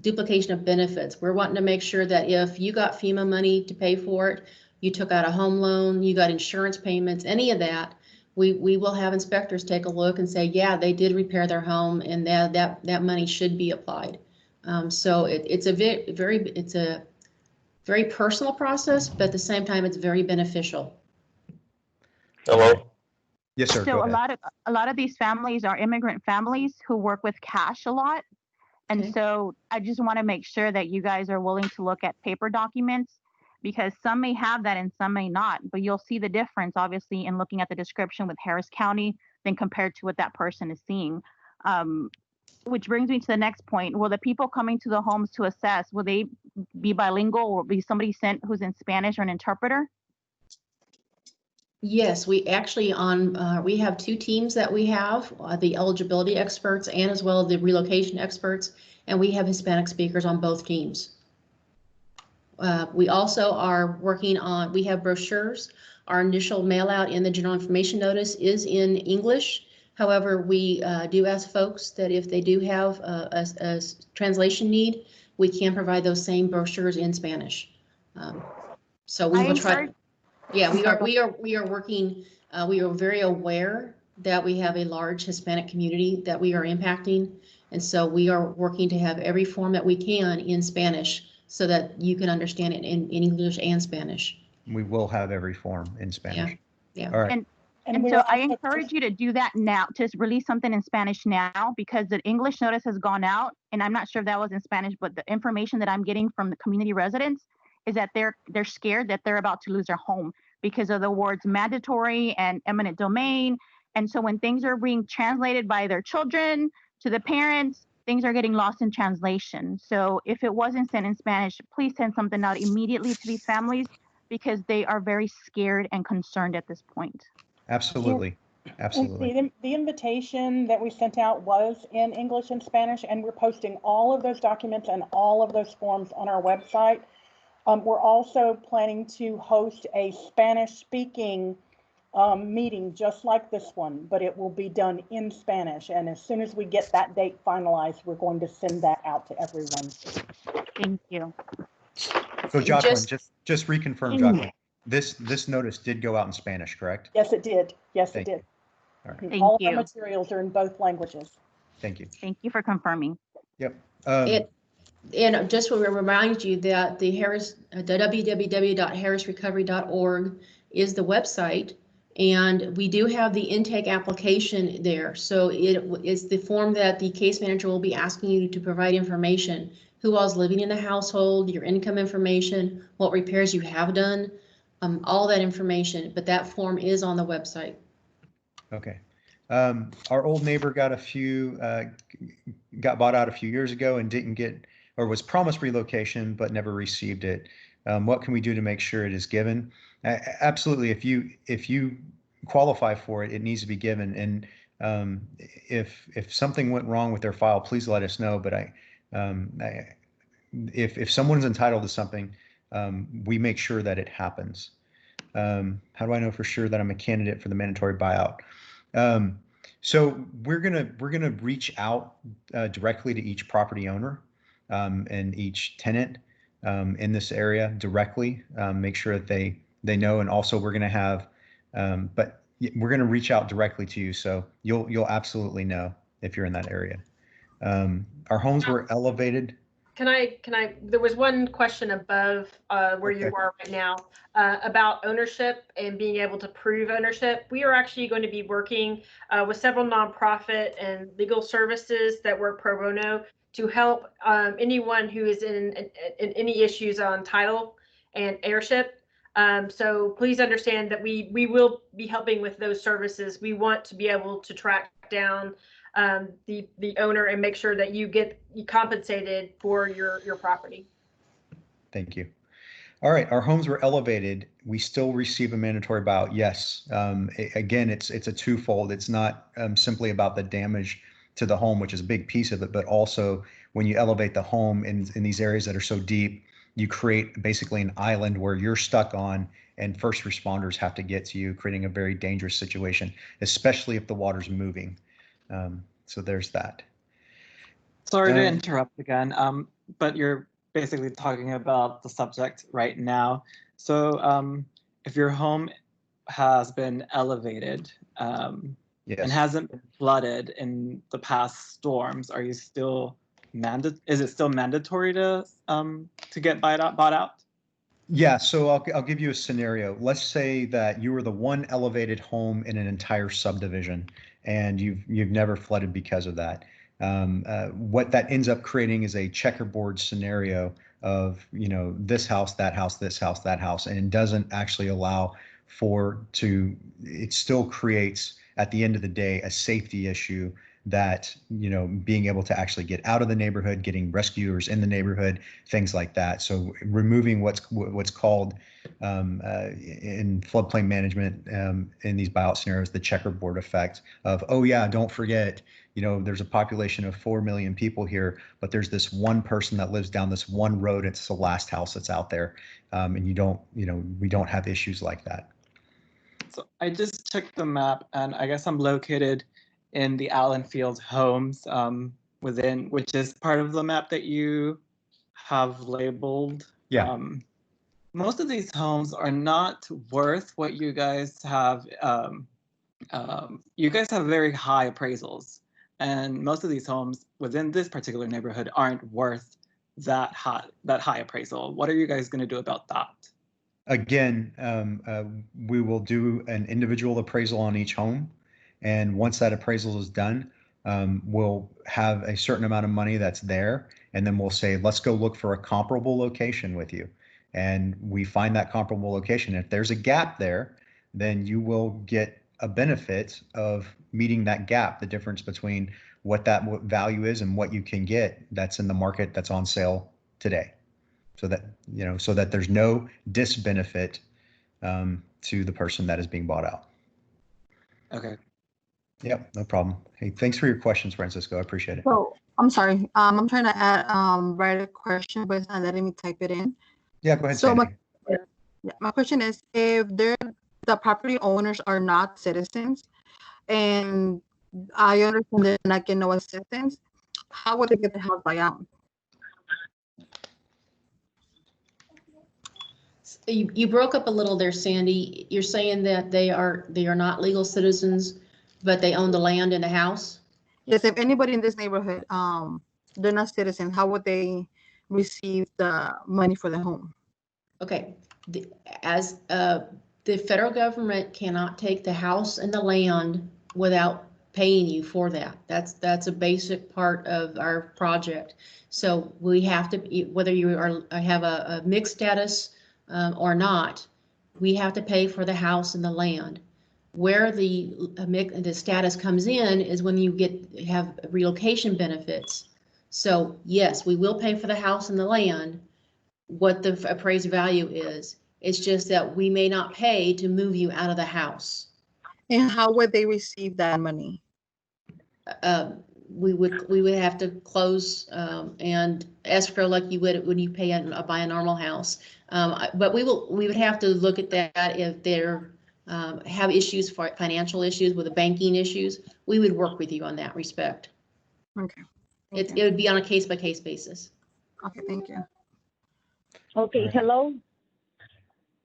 duplication of benefits? We're wanting to make sure that if you got FEMA money to pay for it, you took out a home loan, you got insurance payments, any of that, we will have inspectors take a look and say, yeah, they did repair their home and that money should be applied. So it's a very personal process, but at the same time, it's very beneficial. Hello. Yes, sir. Go So ahead. a lot of these families are immigrant families who work with cash a lot. And Okay. so I just want to make sure that you guys are willing to look at paper documents, because some may have that and some may not, but you'll see the difference obviously in looking at the description with Harris County than compared to what that person is seeing. Which brings me to the next point. Will the people coming to the homes to assess, will they be bilingual or be somebody sent who's in Spanish or an interpreter? Yes, we actually we have two teams that we have, the eligibility experts and as well the relocation experts, and we have Hispanic speakers on both teams. We also are working on, we have brochures. Our initial mail out in the general information notice is in English. However, we do ask folks that if they do have a translation need, we can provide those same brochures in Spanish. So we will try. Yeah, we are working. We are very aware that we have a large Hispanic community that we are impacting, and so we are working to have every form that we can in Spanish so that you can understand it in English and Spanish. We will have every form in Spanish. Yeah. All right. And so I encourage you to do that now, to release something in Spanish now, because the English notice has gone out, and I'm not sure if that was in Spanish, but the information that I'm getting from the community residents is that they're scared that they're about to lose their home because of the words mandatory and eminent domain. And so when things are being translated by their children to the parents, things are getting lost in translation. So if it wasn't sent in Spanish, please send something out immediately to these families because they are very scared and concerned at this point. Absolutely. Absolutely. And the invitation that we sent out was in English and Spanish, and we're posting all of those documents and all of those forms on our website. We're also planning to host a Spanish-speaking meeting just like this one, but it will be done in Spanish. And as soon as we get that date finalized, we're going to send that out to everyone. Thank you. So Jacqueline, just reconfirm, Jacqueline, this notice did go out in Spanish, correct? Yes, it did. Yes, Thank it did. All right. Thank All of you. our materials are in both languages. Thank you. Thank you for confirming. Yep. And just want to remind you that the www.harrisrecovery.org is the website, and we do have the intake application there. So it is the form that the case manager will be asking you to provide information: who all's living in the household, your income information, what repairs you have done, all that information. But that form is on the website. Okay. Our old neighbor got bought out a few years ago and didn't get, or was promised relocation, but never received it. What can we do to make sure it is given? Absolutely. If you qualify for it, it needs to be given. And if something went wrong with their file, please let us know. But if someone's entitled to something, we make sure that it happens. How do I know for sure that I'm a candidate for the mandatory buyout? So we're gonna reach out directly to each property owner and each tenant in this area directly, make sure that they know. And also we're gonna have, but we're gonna reach out directly to you, so you'll absolutely know if you're in that area. Our homes were elevated. Can I, there was one question above where you are right now about ownership and being able to prove ownership. We are actually going to be working with several nonprofit and legal services that work pro bono to help anyone who is in any issues on title and heirship. So please understand that we will be helping with those services. We want to be able to track down the owner and make sure that you get compensated for your property. Thank you. All right, our homes were elevated. We still receive a mandatory buyout. Yes. Again, it's a twofold. It's not simply about the damage to the home, which is a big piece of it, but also when you elevate the home in these areas that are so deep, you create basically an island where you're stuck on, and first responders have to get to you, creating a very dangerous situation, especially if the water's moving. So there's that. Sorry to interrupt again, but you're basically talking about the subject right now. So if your home has been elevated and Yes. hasn't been flooded in the past storms, are you still is it still mandatory to get bought out? Yeah, so I'll give you a scenario. Let's say that you were the one elevated home in an entire subdivision, and you've never flooded because of that. What that ends up creating is a checkerboard scenario of, you know, this house, that house, this house, that house, and it doesn't actually allow it still creates, at the end of the day, a safety issue that, you know, being able to actually get out of the neighborhood, getting rescuers in the neighborhood, things like that. So removing what's called in floodplain management in these buyout scenarios, the checkerboard effect of, oh yeah, don't forget, you know, there's a population of 4 million people here, but there's this one person that lives down this one road. It's the last house that's out there. And we don't have issues like that. So I just checked the map, and I guess I'm located in the Allen Field homes which is part of the map that you have labeled. Yeah. Most of these homes are not worth what you guys have. You guys have very high appraisals, and most of these homes within this particular neighborhood aren't worth that high appraisal. What are you guys going to do about that? Again, we will do an individual appraisal on each home. And once that appraisal is done, we'll have a certain amount of money that's there. And then we'll say, let's go look for a comparable location with you. And we find that comparable location. If there's a gap there, then you will get a benefit of meeting that gap, the difference between what that value is and what you can get that's in the market that's on sale today. So that, you know, so that there's no disbenefit to the person that is being bought out. Okay. Yep, no problem. Hey, thanks for your questions, Francisco. I appreciate it. So I'm sorry. I'm trying to write a question, but it's not letting me type it in. Yeah, go ahead, So Sandy. my question is, if the property owners are not citizens, and I understand they're not getting no assistance, how would they get the house buyout? You broke up a little there, Sandy. You're saying that they are not legal citizens, but they own the land and the house? Yes, if anybody in this neighborhood, they're not citizens, how would they receive the money for the home? Okay, the federal government cannot take the house and the land without paying you for that. That's a basic part of our project. So we have to, whether you have a mixed status or not, we have to pay for the house and the land. Where the status comes in is when you have relocation benefits. So yes, we will pay for the house and the land, what the appraised value is. It's just that we may not pay to move you out of the house. And how would they receive that money? We would have to close and escrow like you would when you buy a normal house. But we would have to look at that if they're have issues, for financial issues with the banking issues. We would work with you on that respect. Okay. It would be on a case-by-case basis. Okay, thank you. Okay, Right. hello?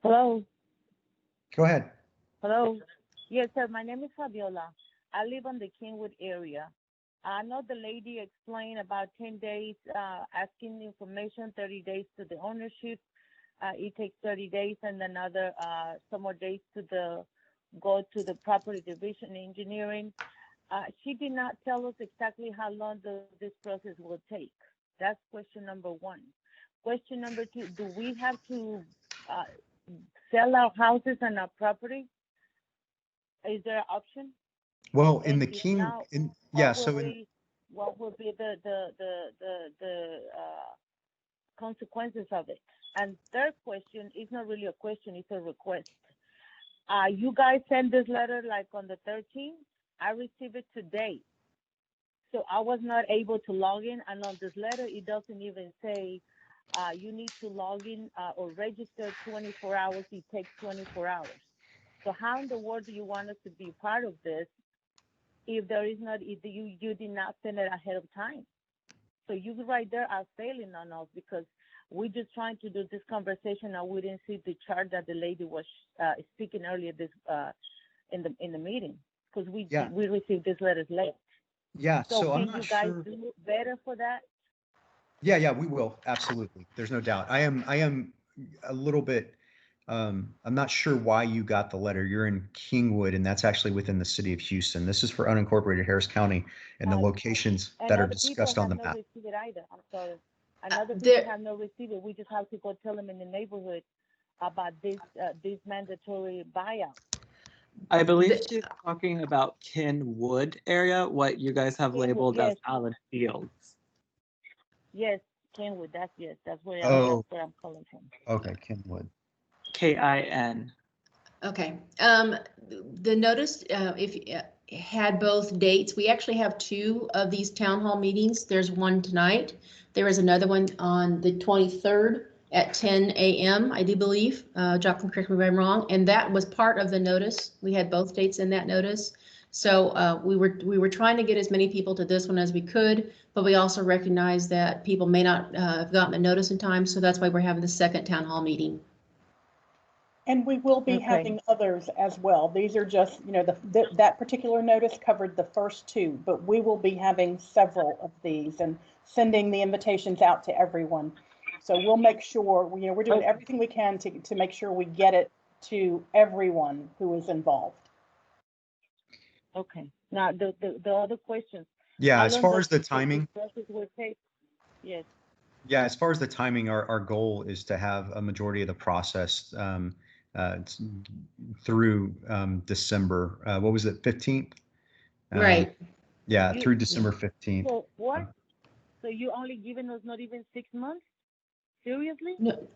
Hello? Go ahead. Hello? Yes, sir, my name is Fabiola. I live on the Kingwood area. I know the lady explained about 10 days asking information, 30 days to the ownership. It takes 30 days and another some more days to go to the property division engineering. She did not tell us exactly how long this process will take. That's question number one. Question number two, do we have to sell our houses and our property? Is there an option? Well, in the Thank you. King, Now, yeah, what will so in, be, what will be the consequences of it? And third question is not really a question, it's a request. You guys sent this letter like on the 13th. I received it today. So I was not able to log in, and on this letter, it doesn't even say you need to log in or register 24 hours. It takes 24 hours. So how in the world do you want us to be part of this if there is not, if you did not send it ahead of time? So you right there are failing on us because we're just trying to do this conversation and we didn't see the chart that the lady was speaking earlier this in the meeting because we received this letter late. yeah, So so I'm can not you guys sure. do better for that? Yeah, we will. Absolutely. There's no doubt. I am a little bit, I'm not sure why you got the letter. You're in Kingwood, and that's actually within the city of Houston. This is for unincorporated Harris County and the locations And that are other people discussed on have the not map. received it either. I'm sorry. And other people There, have not received it. We just have to go tell them in the neighborhood about this mandatory buyout. I believe the, she's talking about Kenwood area, what you guys have labeled Yes, as Allen Fields. yes, Kenwood. That's where Oh, I'm calling from. okay, Kingwood. KIN. okay. The notice, if had both dates, we actually have 2 of these town hall meetings. There's one tonight. There is another one on the 23rd at 10 a.m. I do believe. Jocelyn, correct me if I'm wrong. And that was part of the notice. We had both dates in that notice. So we were trying to get as many people to this one as we could, but we also recognize that people may not have gotten the notice in time. So that's why we're having the second town hall meeting. And we will be having others as well. These are just, that particular notice covered the first 2, but we will be having several of these and sending the invitations out to everyone. So we'll make sure, we're doing everything we can to make sure we get it to everyone who is involved. Okay. Now the other questions. Yeah, as far as the timing. Yes. Yeah, as far as the timing, our goal is to have a majority of the process through December. What was it, 15th? Right. Yeah, through December 15th. So what? So you only giving us not even 6 months? Seriously? No.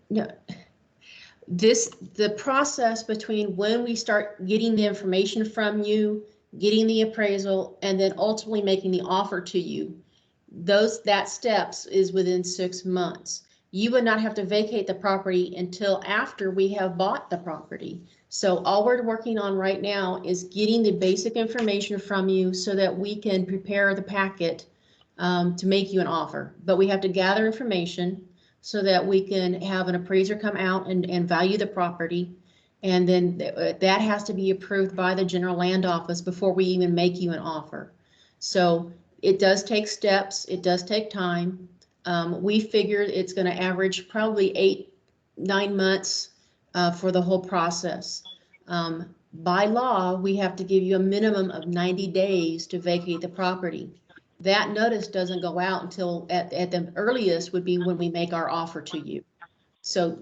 The process between when we start getting the information from you, getting the appraisal, and then ultimately making the offer to you, that steps is within 6 months. You would not have to vacate the property until after we have bought the property. So all we're working on right now is getting the basic information from you so that we can prepare the packet to make you an offer. But we have to gather information so that we can have an appraiser come out and value the property. And then that has to be approved by the general land office before we even make you an offer. So it does take steps. It does take time. We figure it's going to average probably 8-9 months for the whole process. By law, we have to give you a minimum of 90 days to vacate the property. That notice doesn't go out until at the earliest would be when we make our offer to you. So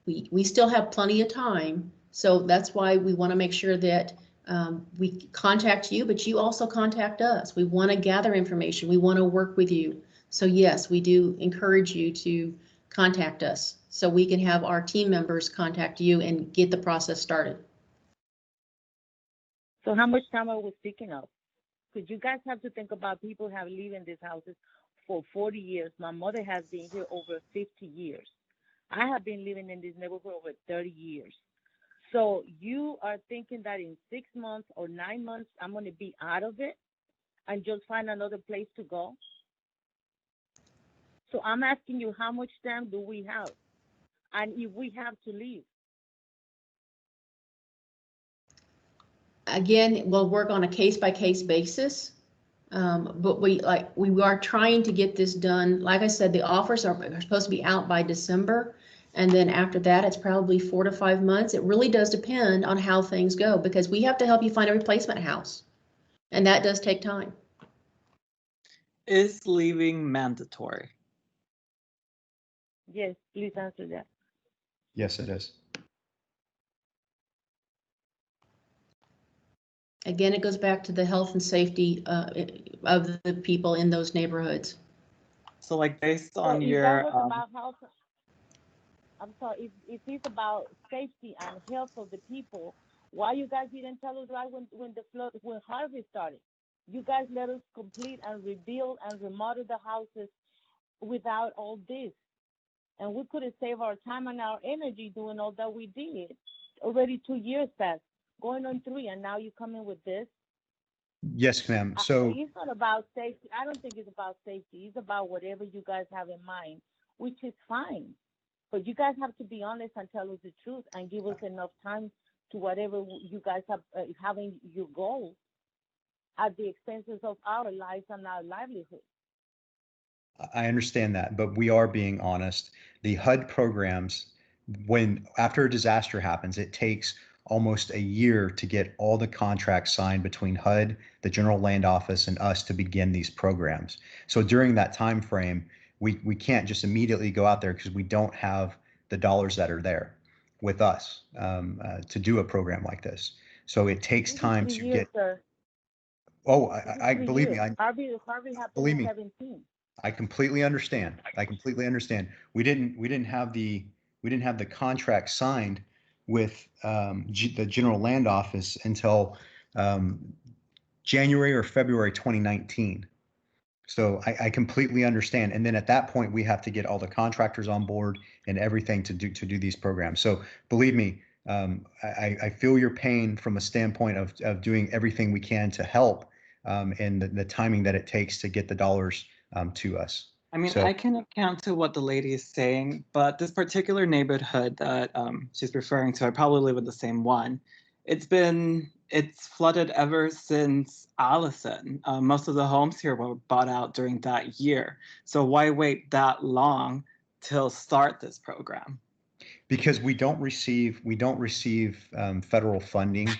we still have plenty of time. So that's why we want to make sure that we contact you, but you also contact us. We want to gather information. We want to work with you. So yes, we do encourage you to contact us so we can have our team members contact you and get the process started. So how much time are we speaking of? Because you guys have to think about people have lived in these houses for 40 years. My mother has been here over 50 years. I have been living in this neighborhood over 30 years. So you are thinking that in 6 months or 9 months, I'm going to be out of it and just find another place to go? So I'm asking you, how much time do we have? And if we have to leave? Again, we'll work on a case-by-case basis. But we are trying to get this done. Like I said, the offers are supposed to be out by December. And then after that, it's probably 4 to 5 months. It really does depend on how things go because we have to help you find a replacement house. And that does take time. Is leaving mandatory? Yes, please answer that. Yes, it is. Again, it goes back to the health and safety of the people in those neighborhoods. So like based So on if your that was about health, I'm sorry, if it's about safety and health of the people, why you guys didn't tell us right when Harvey started? You guys let us complete and rebuild and remodel the houses without all this. And we could have saved our time and our energy doing all that we did. Already 2 years passed, going on 3, and now you come in with this. Yes, ma'am. So It's not about safety. I don't think it's about safety. It's about whatever you guys have in mind, which is fine. But you guys have to be honest and tell us the truth and give us enough time to whatever you guys have having your goals at the expenses of our lives and our livelihood. I understand that, but we are being honest. The HUD programs, after a disaster happens, it takes almost a year to get all the contracts signed between HUD, the General Land Office, and us to begin these programs. So during that time frame, we can't just immediately go out there because we don't have the dollars that are there with us to do a program like this. So it takes time to get. Sir. Oh, I believe me. Harvey happened believe in me. 17. I completely understand. I completely understand. We didn't have the contract signed with the General Land Office until January or February 2019. So I completely understand. And then at that point, we have to get all the contractors on board and everything to do these programs. So believe me, I feel your pain from a standpoint of doing everything we can to help and the timing that it takes to get the dollars to us. I mean, So, I can account to what the lady is saying, but this particular neighborhood that she's referring to, I probably live in the same one. It's flooded ever since Allison. Most of the homes here were bought out during that year. So why wait that long till start this program? because we don't receive federal funding.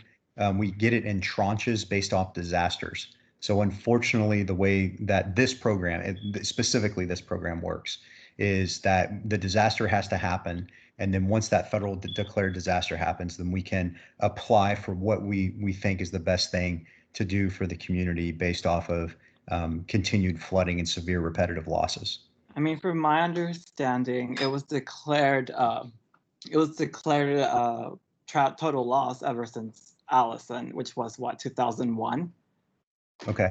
We get it in tranches based off disasters. So unfortunately, the way that this program, specifically this program works, is that the disaster has to happen. And then once that federal declared disaster happens, then we can apply for what we think is the best thing to do for the community based off of continued flooding and severe repetitive losses. I mean, from my understanding, it was declared total loss ever since Allison, which was what, 2001? Okay.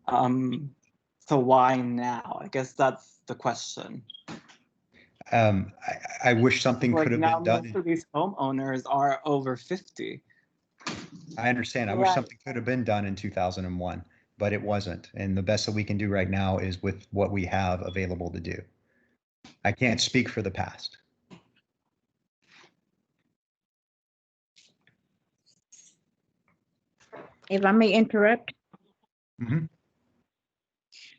So why now? I guess that's the question. I wish something could have been done. Most of these homeowners are over 50. I understand. I wish something could have been done in 2001, but it wasn't. And the best that we can do right now is with what we have available to do. I can't speak for the past. If I may interrupt, Mhm.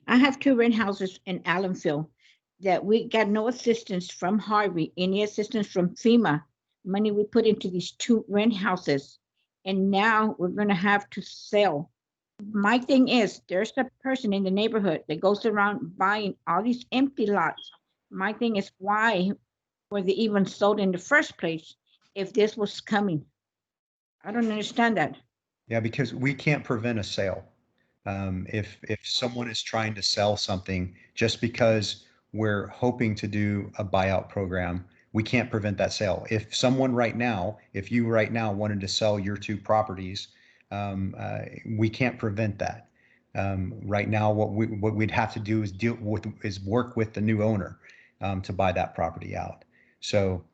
I have 2 rent houses in Allenville that we got no assistance from Harvey, any assistance from FEMA, money we put into these 2 rent houses. And now we're gonna have to sell. My thing is, there's a person in the neighborhood that goes around buying all these empty lots. My thing is, why were they even sold in the first place if this was coming? I don't understand that. Yeah, because we can't prevent a sale. If someone is trying to sell something just because we're hoping to do a buyout program, we can't prevent that sale. If you right now wanted to sell your 2 properties, we can't prevent that. Right now, what we'd have to do is work with the new owner to buy that property out. So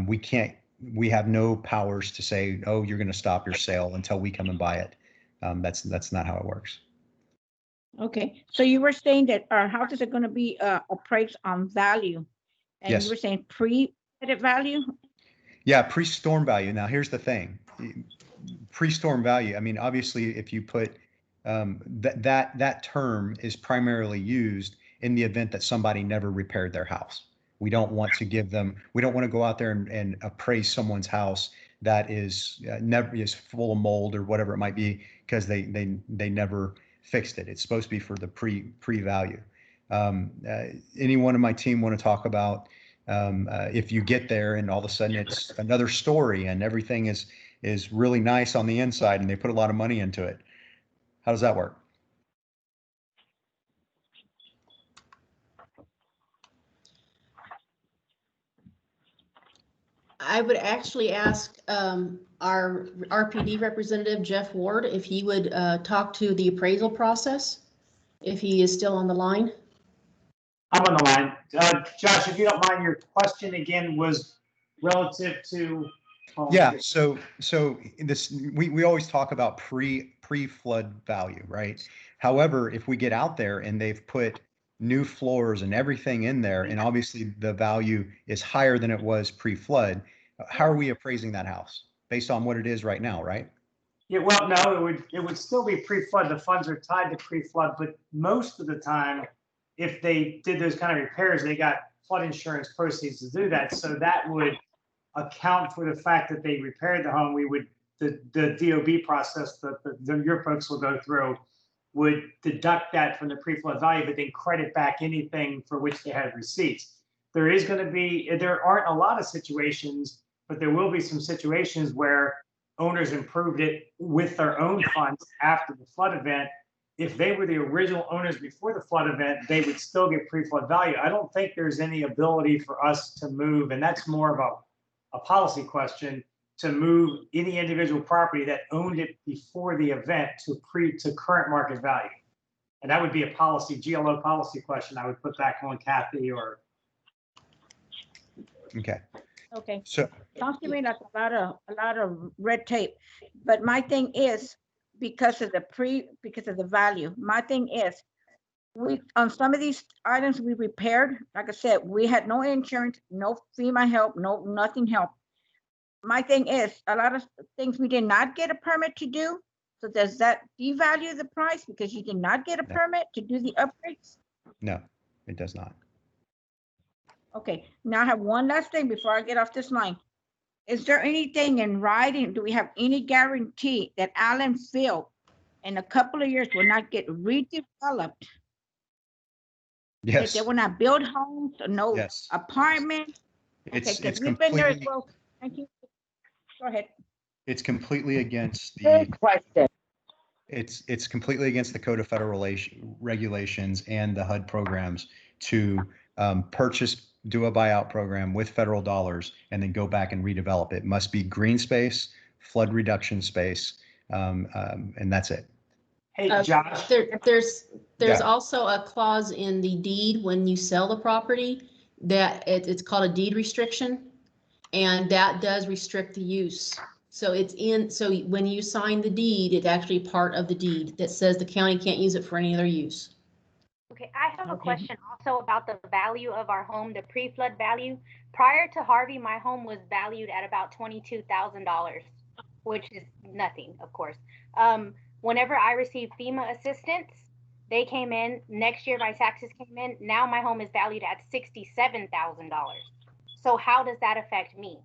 we have no powers to say, oh, you're going to stop your sale until we come and buy it. That's not how it works. Okay, so you were saying that our houses are gonna be appraised on value, and Yes. you were saying pre-credit value? Yeah, pre-storm value. Now, here's the thing. Pre-storm value, I mean, obviously, if you put that term is primarily used in the event that somebody never repaired their house. We don't want to go out there and appraise someone's house that is never is full of mold or whatever it might be because they never fixed it. It's supposed to be for the pre-value. Anyone on my team want to talk about if you get there and all of a sudden it's another story and everything is is really nice on the inside and they put a lot of money into it. How does that work? I would actually ask our RPD representative, Jeff Ward, if he would talk to the appraisal process, if he is still on the line. I'm on the line. Josh, if you don't mind, your question again was relative to. Yeah, so this we always talk about pre-flood value, right? However, if we get out there and they've put new floors and everything in there, and obviously the value is higher than it was pre-flood, how are we appraising that house based on what it is right now, right? Yeah, well, no, it would still be pre-flood. The funds are tied to pre-flood, but most of the time, if they did those kind of repairs, they got flood insurance proceeds to do that. So that would account for the fact that they repaired the home. We would, the DOB process that your folks will go through would deduct that from the pre-flood value, but then credit back anything for which they had receipts. There is going to be, there aren't a lot of situations, but there will be some situations where owners improved it with their own funds after the flood event. If they were the original owners before the flood event, they would still get pre-flood value. I don't think there's any ability for us to move, and that's more of a policy question, to move any individual property that owned it before the event to current market value. And that would be a policy, GLO policy question. I would put back on Kathy or. Okay. Okay. So Sounds to me like a lot of red tape. But my thing is, because of the value, my thing is, we, on some of these items we repaired, like I said, we had no insurance, no FEMA help, nothing help. My thing is, a lot of things we did not get a permit to do. So does that devalue the price because you did not get a permit to do the upgrades? no, it does not. Okay, now I have one last thing before I get off this line. Is there anything in writing? Do we have any guarantee that Allen Field in a couple of years will not get redeveloped? Yes. That they will not build homes or no Yes. apartments? Okay, It's because we've been there as completely, well. Thank you. Go ahead. it's completely against the, Good question. it's completely against the Code of Federal Regulations and the HUD programs to do a buyout program with federal dollars and then go back and redevelop it. It must be green space, flood reduction space, and that's it. Hey, Josh. There's Yeah. also a clause in the deed when you sell the property that it's called a deed restriction, and that does restrict the use. So so when you sign the deed, it's actually part of the deed that says the county can't use it for any other use. Okay, I have a question also about the value of our home, the pre-flood value. Prior to Harvey, my home was valued at about $22,000, which is nothing, of course. Whenever I received FEMA assistance, they came in, next year my taxes came in, now my home is valued at $67,000. So how does that affect me?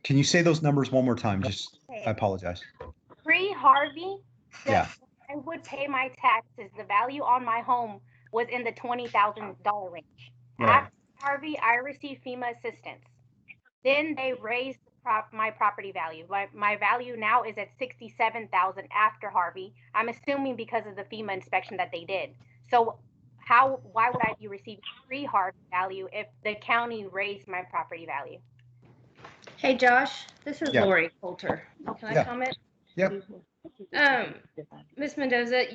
Can you say those numbers one more time? Just, I apologize. Pre-Harvey, Yeah. I would pay my taxes. The value on my home was in the $20,000 range. Right. After Harvey, I received FEMA assistance. Then they raised my property value. My value now is at $67,000 after Harvey. I'm assuming because of the FEMA inspection that they did. So why would I be receiving pre-Harvey value if the county raised my property value? Hey, Josh, this is Yeah. Lori Coulter. Can I Yeah. comment? Yep. Ms. Mendoza,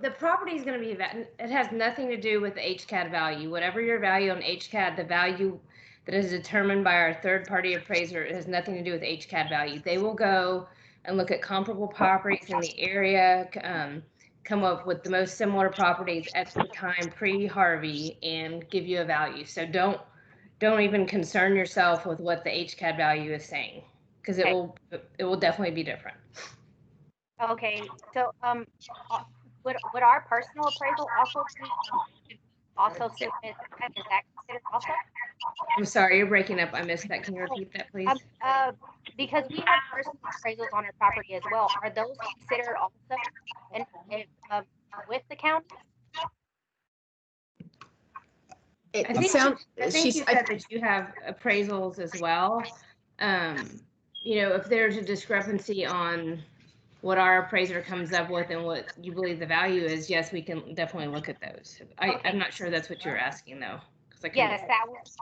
the property is going to be, it has nothing to do with the HCAD value. Whatever your value on HCAD, the value that is determined by our third-party appraiser, it has nothing to do with HCAD value. They will go and look at comparable properties in the area, come up with the most similar properties at the time pre-Harvey and give you a value. So don't even concern yourself with what the HCAD value is saying, because it will definitely be different. Okay, so would our personal appraisal also sit with that? Is that considered also? I'm sorry, you're breaking up. I missed that. Can you repeat that, please? Because we have personal appraisals on our property as well. Are those considered also with the county? It I think sounds, I think you said that you have appraisals as well. You know, if there's a discrepancy on what our appraiser comes up with and what you believe the value is, yes, we can definitely look at those. I'm not sure that's what you're asking though. 'Cause I can- Yes,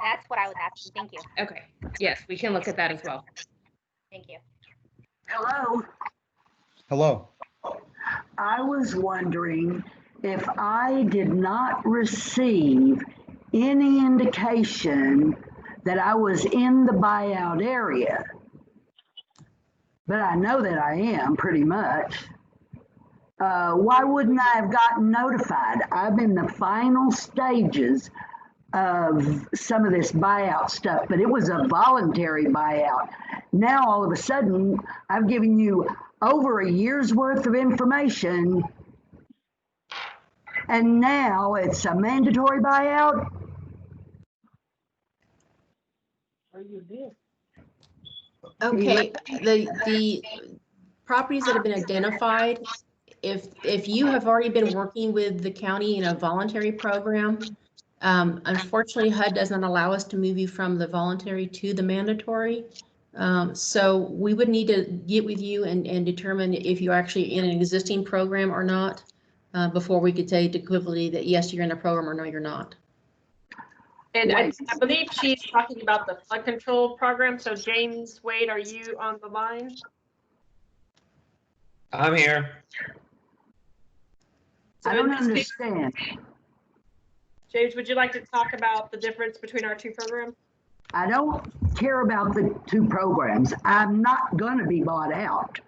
that's what I was asking. Thank you. Okay, yes, we can look at that as well. Thank you. Hello, Hello. I was wondering if I did not receive any indication that I was in the buyout area, but I know that I am pretty much. Why wouldn't I have gotten notified? I'm in the final stages of some of this buyout stuff, but it was a voluntary buyout. Now, all of a sudden, I've given you over a year's worth of information, and now it's a mandatory buyout? okay, the properties that have been identified, if you have already been working with the county in a voluntary program, unfortunately HUD doesn't allow us to move you from the voluntary to the mandatory. So we would need to get with you and determine if you're actually in an existing program or not, before we could say equivocally that yes, you're in a program or no, you're not. And I believe she's talking about the flood control program. So James Wade, are you on the line? I'm here. So I don't in this case, understand. James, would you like to talk about the difference between our two programs? I don't care about the two programs. I'm not going to be bought out.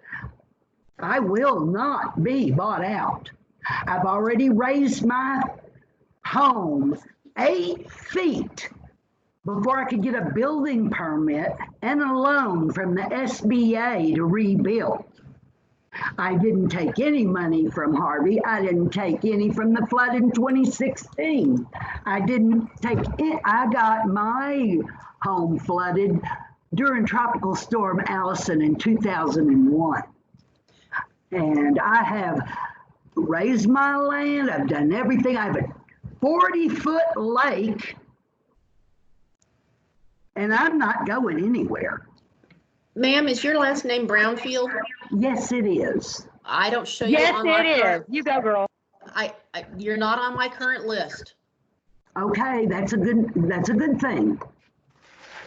I will not be bought out. I've already raised my home 8 feet before I could get a building permit and a loan from the SBA to rebuild. I didn't take any money from Harvey. I didn't take any from the flood in 2016. I didn't take it. I got my home flooded during Tropical Storm Allison in 2001. And I have raised my land. I've done everything. I have a 40-foot lake, and I'm not going anywhere. Ma'am, is your last name Brownfield? Yes, it is. I don't show you Yes, on my it is. current, You go, girl. you're not on my current list. Okay, that's a good thing.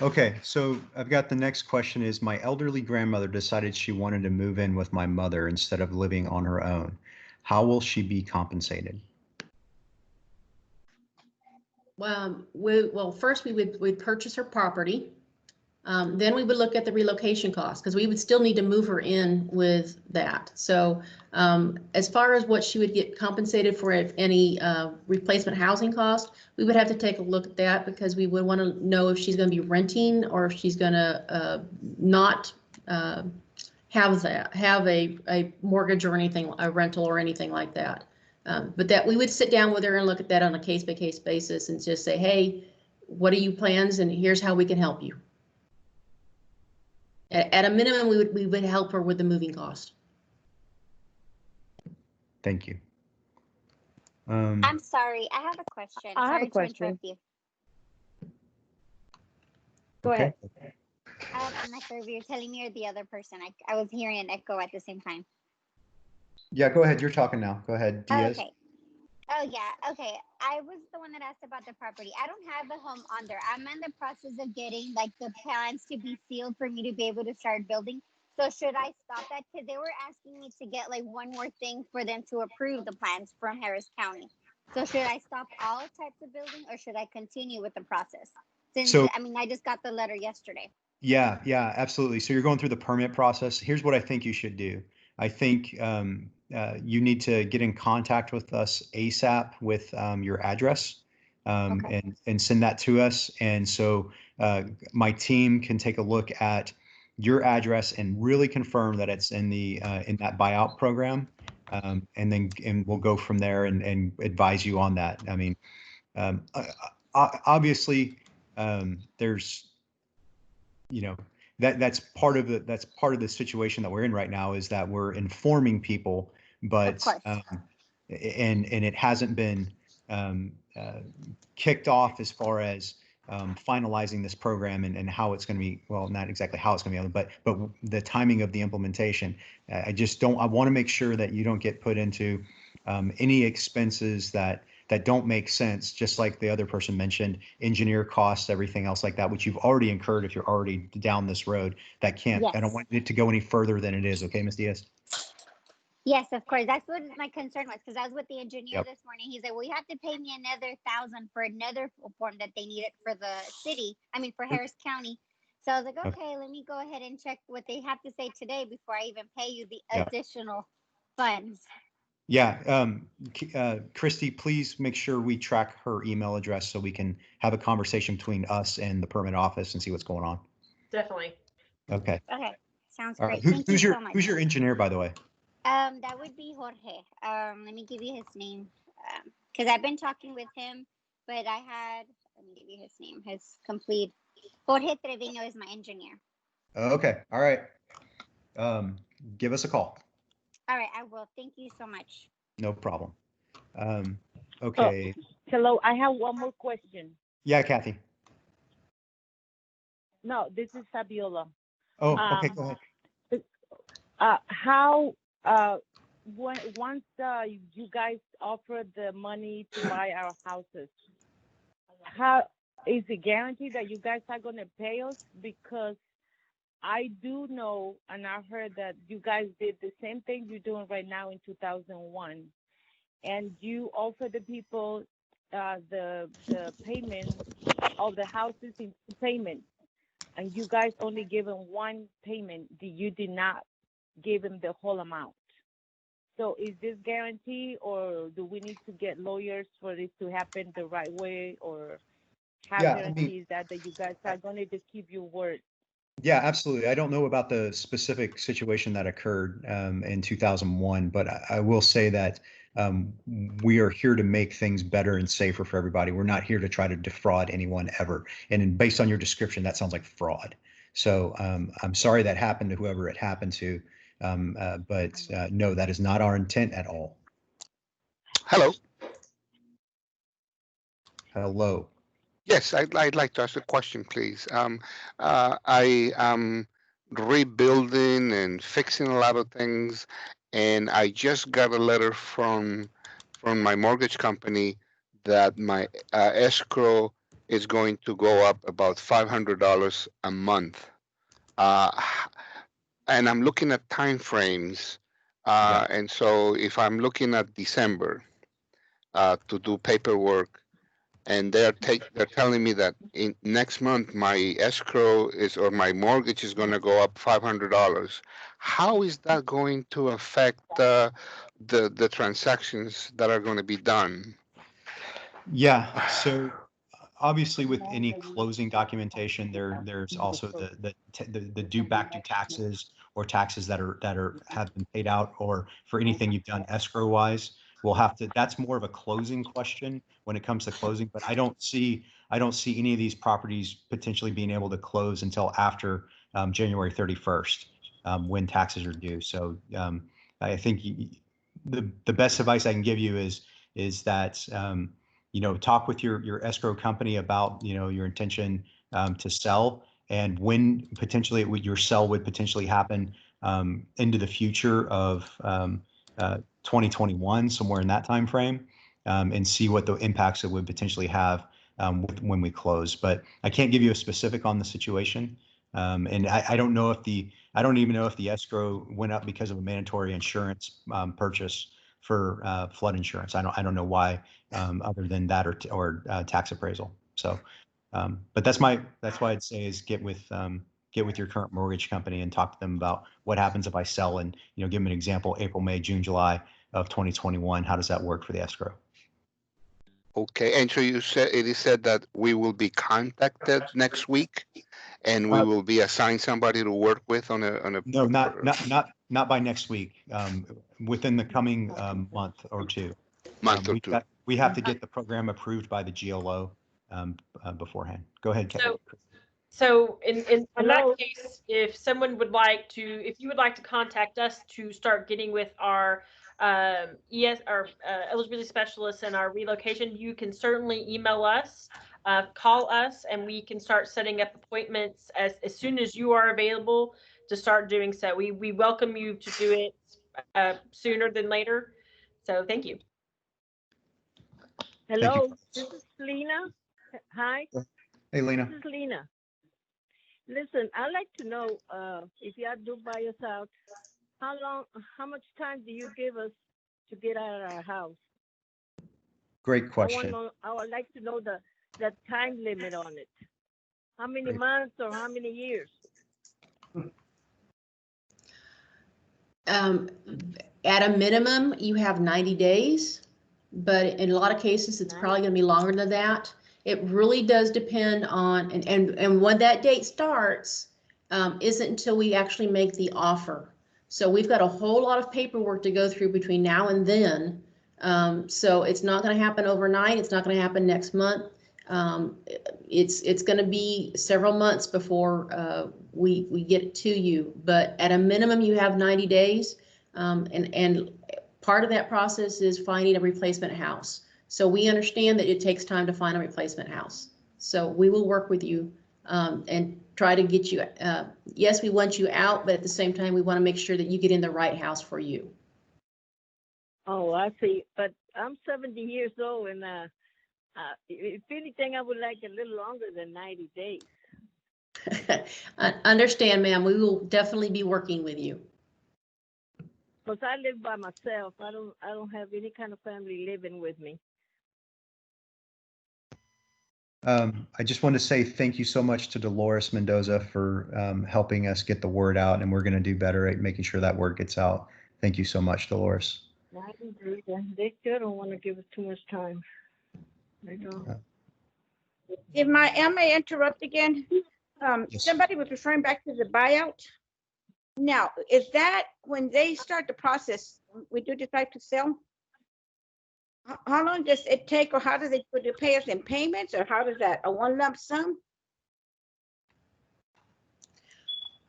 Okay, so I've got the next question is my elderly grandmother decided she wanted to move in with my mother instead of living on her own. How will she be compensated? Well, first we'd purchase her property. Then we would look at the relocation costs because we would still need to move her in with that. So as far as what she would get compensated for any replacement housing cost, we would have to take a look at that because we would want to know if she's going to be renting or if she's going to not have a mortgage or anything, a rental or anything like that. But that we would sit down with her and look at that on a case-by-case basis and just say, hey, what are your plans and here's how we can help you. At a minimum, we would help her with the moving cost. Thank you. I'm sorry, I have a question. I have a Sorry to question. interrupt you. Go ahead. I'm not sure if you're telling me or the other person. I was hearing an echo at the same time. Yeah, go ahead. You're talking now. Go ahead, Diaz. Okay. Oh yeah, okay. I was the one that asked about the property. I don't have the home on there. I'm in the process of getting like the plans to be sealed for me to be able to start building. So should I stop that? Because they were asking me to get like one more thing for them to approve the plans from Harris County. So should I stop all types of building or should I continue with the process? Since I mean, I just got the letter yesterday. Yeah, absolutely. So you're going through the permit process. Here's what I think you should do. I think you need to get in contact with us ASAP with your address and send that to us. And so my team can take a look at your address and really confirm that it's in that buyout program. And we'll go from there and advise you on that. I mean, obviously there's, that's part of the situation that we're in right now is that we're informing people, but and it hasn't been kicked off as far as finalizing this program and how it's going to be, well, not exactly how it's going to be, but the timing of the implementation. I want to make sure that you don't get put into any expenses that don't make sense, just like the other person mentioned, engineer costs, everything else like that, which you've already incurred if you're already down this road. That can't, I don't want it to go any further than it is. Okay, Ms. Diaz? Yes, of course. That's what my concern was, because I was with the engineer this morning. He's like, well, you have to pay me another $1,000 for another form that they needed for the city. I mean, for Harris County. So I was like, okay, let me go ahead and check what they have to say today before I even pay you the additional funds. Yeah, Christy, please make sure we track her email address so we can have a conversation between us and the permit office and see what's going on. Definitely. Okay. Okay, sounds All great. right. Thank you so much. Who's your engineer, by the way? That would be Jorge. Let me give you his name, because I've been talking with him, but let me give you his name, his complete. Jorge Trevino is my engineer. Okay. All right. Give us a call. All right, I will. Thank you so much. No problem. Okay. Hello, I have one more question. Yeah, Kathy. No, this is Fabiola. Oh, okay, go ahead. Once you guys offer the money to buy our houses, how is it guaranteed that you guys are going to pay us? Because I do know, and I heard that you guys did the same thing you're doing right now in 2001, and you offer the people the payment of the houses in payment, and you guys only give them one payment. You did not give them the whole amount. So is this guarantee, or do we need to get lawyers for this to happen the right way, or have guarantees that you guys are going to just keep your word? Yeah, absolutely. I don't know about the specific situation that occurred in 2001, but I will say that we are here to make things better and safer for everybody. We're not here to try to defraud anyone ever. And based on your description, that sounds like fraud. So I'm sorry that happened to whoever it happened to, but no, that is not our intent at all. Hello. Hello. Yes, I'd like to ask a question, please. I am rebuilding and fixing a lot of things, and I just got a letter from my mortgage company that my escrow is going to go up about $500 a month. And I'm looking at time frames, and so if I'm looking at December to do paperwork, and they're telling me that in next month my escrow or my mortgage is going to go up $500. How is that going to affect the transactions that are going to be done? Yeah, so obviously with any closing documentation, there's also the due back to taxes or taxes that have been paid out, or for anything you've done escrow wise. We'll have to, that's more of a closing question when it comes to closing, but I don't see any of these properties potentially being able to close until after January 31st, when taxes are due. So I think the best advice I can give you is that talk with your escrow company about your intention to sell, and when potentially your sell would potentially happen into the future of 2021, somewhere in that time frame, and see what the impacts it would potentially have when we close. But I can't give you a specific on the situation, and I don't know if I don't even know if the escrow went up because of a mandatory insurance purchase for flood insurance. I don't know why, other than that or tax appraisal. So, but that's why I'd say is get with your current mortgage company and talk to them about what happens if I sell, and give them an example: April, May, June, July of 2021. How does that work for the escrow? Okay, and so it is said that we will be contacted next week, and we will be assigned somebody to work with on a. No, not by next week. Within the coming month or two. We have to get the program approved by the GLO beforehand. Go ahead, Kevin. So in that case, if you would like to contact us to start getting with our eligibility specialists and our relocation, you can certainly email us, call us, and we can start setting up appointments as soon as you are available to start doing so. We welcome you to do it sooner than later. So thank you. Hello, this is Lena. Hi. Hey, Lena. This is Lena. Listen, I'd like to know if you do buy us out, how much time do you give us to get out of our house? Great question. I would like to know the time limit on it. How many months or how many years? At a minimum, you have 90 days, but in a lot of cases, it's probably going to be longer than that. It really does depend on, and when that date starts, isn't until we actually make the offer. So we've got a whole lot of paperwork to go through between now and then. So it's not going to happen overnight. It's not going to happen next month. It's going to be several months before we get it to you. But at a minimum, you have 90 days. And part of that process is finding a replacement house. So we understand that it takes time to find a replacement house. So we will work with you and try to get you, yes, we want you out, but at the same time, we want to make sure that you get in the right house for you. Oh, I see. But I'm 70 years old, and if anything, I would like a little longer than 90 days. I understand, ma'am. We will definitely be working with you. Because I live by myself. I don't have any kind of family living with me. I just want to say thank you so much to Dolores Mendoza for helping us get the word out, and we're going to do better at making sure that word gets out. Thank you so much, Dolores. They still don't want to give us too much time. They don't. If I may interrupt again, somebody was referring back to the buyout. Now, is that when they start the process, we do decide to sell? How long does it take, or how do they pay us in payments, or how does that, a one lump sum?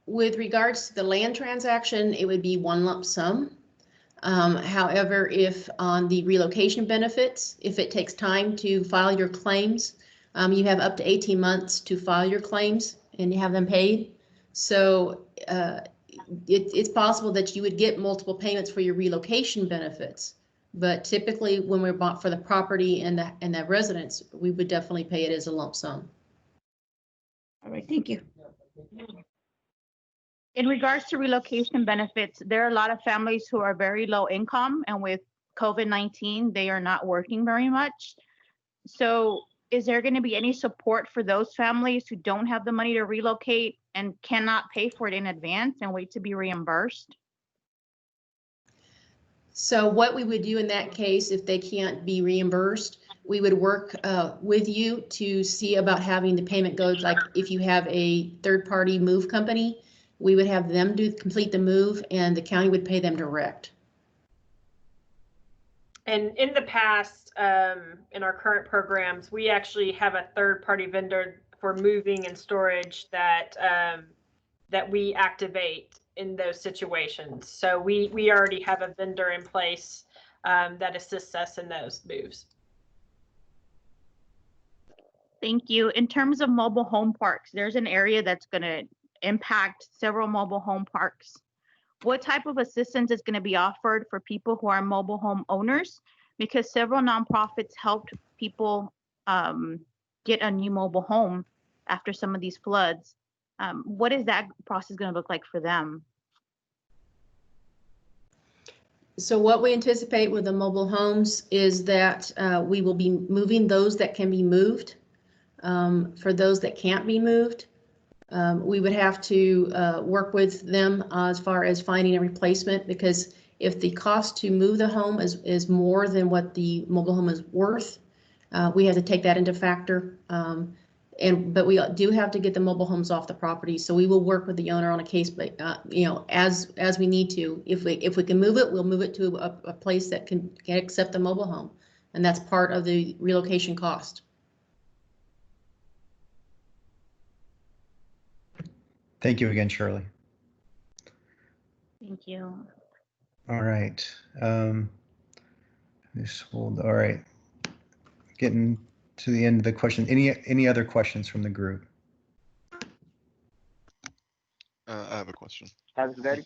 With regards to the land transaction, it would be one lump sum. However, if on the relocation benefits, if it takes time to file your claims, you have up to 18 months to file your claims and you have them paid. So it's possible that you would get multiple payments for your relocation benefits. But typically when we're bought for the property and the residence, we would definitely pay it as a lump sum. All right, thank you. In regards to relocation benefits, there are a lot of families who are very low income, and with COVID-19, they are not working very much. So is there going to be any support for those families who don't have the money to relocate and cannot pay for it in advance and wait to be reimbursed? So what we would do in that case, if they can't be reimbursed, we would work with you to see about having the payment go, like if you have a third-party move company, we would have them complete the move and the county would pay them direct. And in the past, in our current programs, we actually have a third-party vendor for moving and storage that that we activate in those situations. So we already have a vendor in place that assists us in those moves. Thank you. In terms of mobile home parks, there's an area that's going to impact several mobile home parks. What type of assistance is going to be offered for people who are mobile home owners? Because several nonprofits helped people get a new mobile home after some of these floods. What is that process going to look like for them? So what we anticipate with the mobile homes is that we will be moving those that can be moved. For those that can't be moved, we would have to work with them as far as finding a replacement, because if the cost to move the home is more than what the mobile home is worth, we have to take that into factor. But we do have to get the mobile homes off the property, so we will work with the owner on a case, as we need to. If we can move it, we'll move it to a place that can accept the mobile home, and that's part of the relocation cost. Thank you again, Shirley. Thank you. All right. Just hold. All right. Getting to the end of the question. Any other questions from the group? I have a question. Hi, this is Eddie.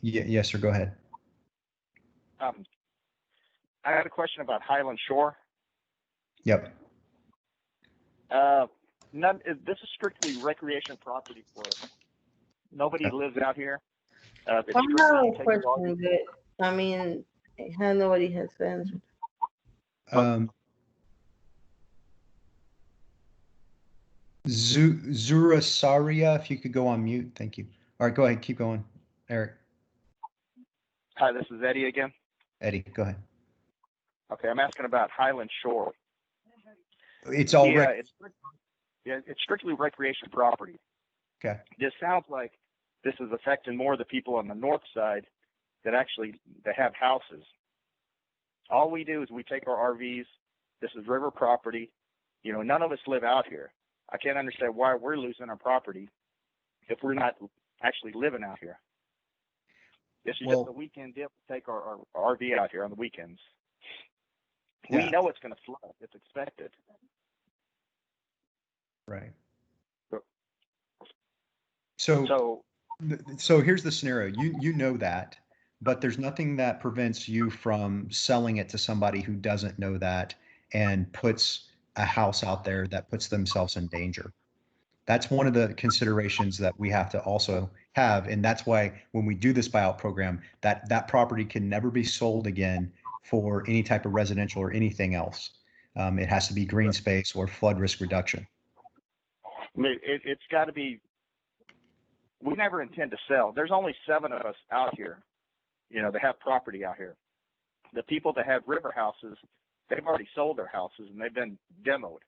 Yes, sir. Go ahead. I had a question about Highland Shore. Yep. This is strictly recreation property for nobody lives out here. It's I strictly have a take your question, but I mean, nobody has answered. Zurasaria, if you could go on mute. Thank you. All right, go ahead. Keep going, Eric. Hi, this is Eddie again. Eddie, go ahead. Okay, I'm asking about Highland Shore. It's all it's strictly recreation property. Okay. This sounds like this is affecting more the people on the north side that have houses. All we do is we take our RVs. This is river property. You know, none of us live out here. I can't understand why we're losing our property if we're not actually living out here. This is just a weekend deal to take our RV out here on the weekends. We know it's going to flood. It's expected. Right. So here's the scenario. You know that, but there's nothing that prevents you from selling it to somebody who doesn't know that and puts a house out there that puts themselves in danger. That's one of the considerations that we have to also have. And that's why when we do this buyout program, that property can never be sold again for any type of residential or anything else. It has to be green space or flood risk reduction. I mean, it's got to be. We never intend to sell. There's only 7 of us out here, you know, that have property out here. The people that have river houses, they've already sold their houses and they've been demoed.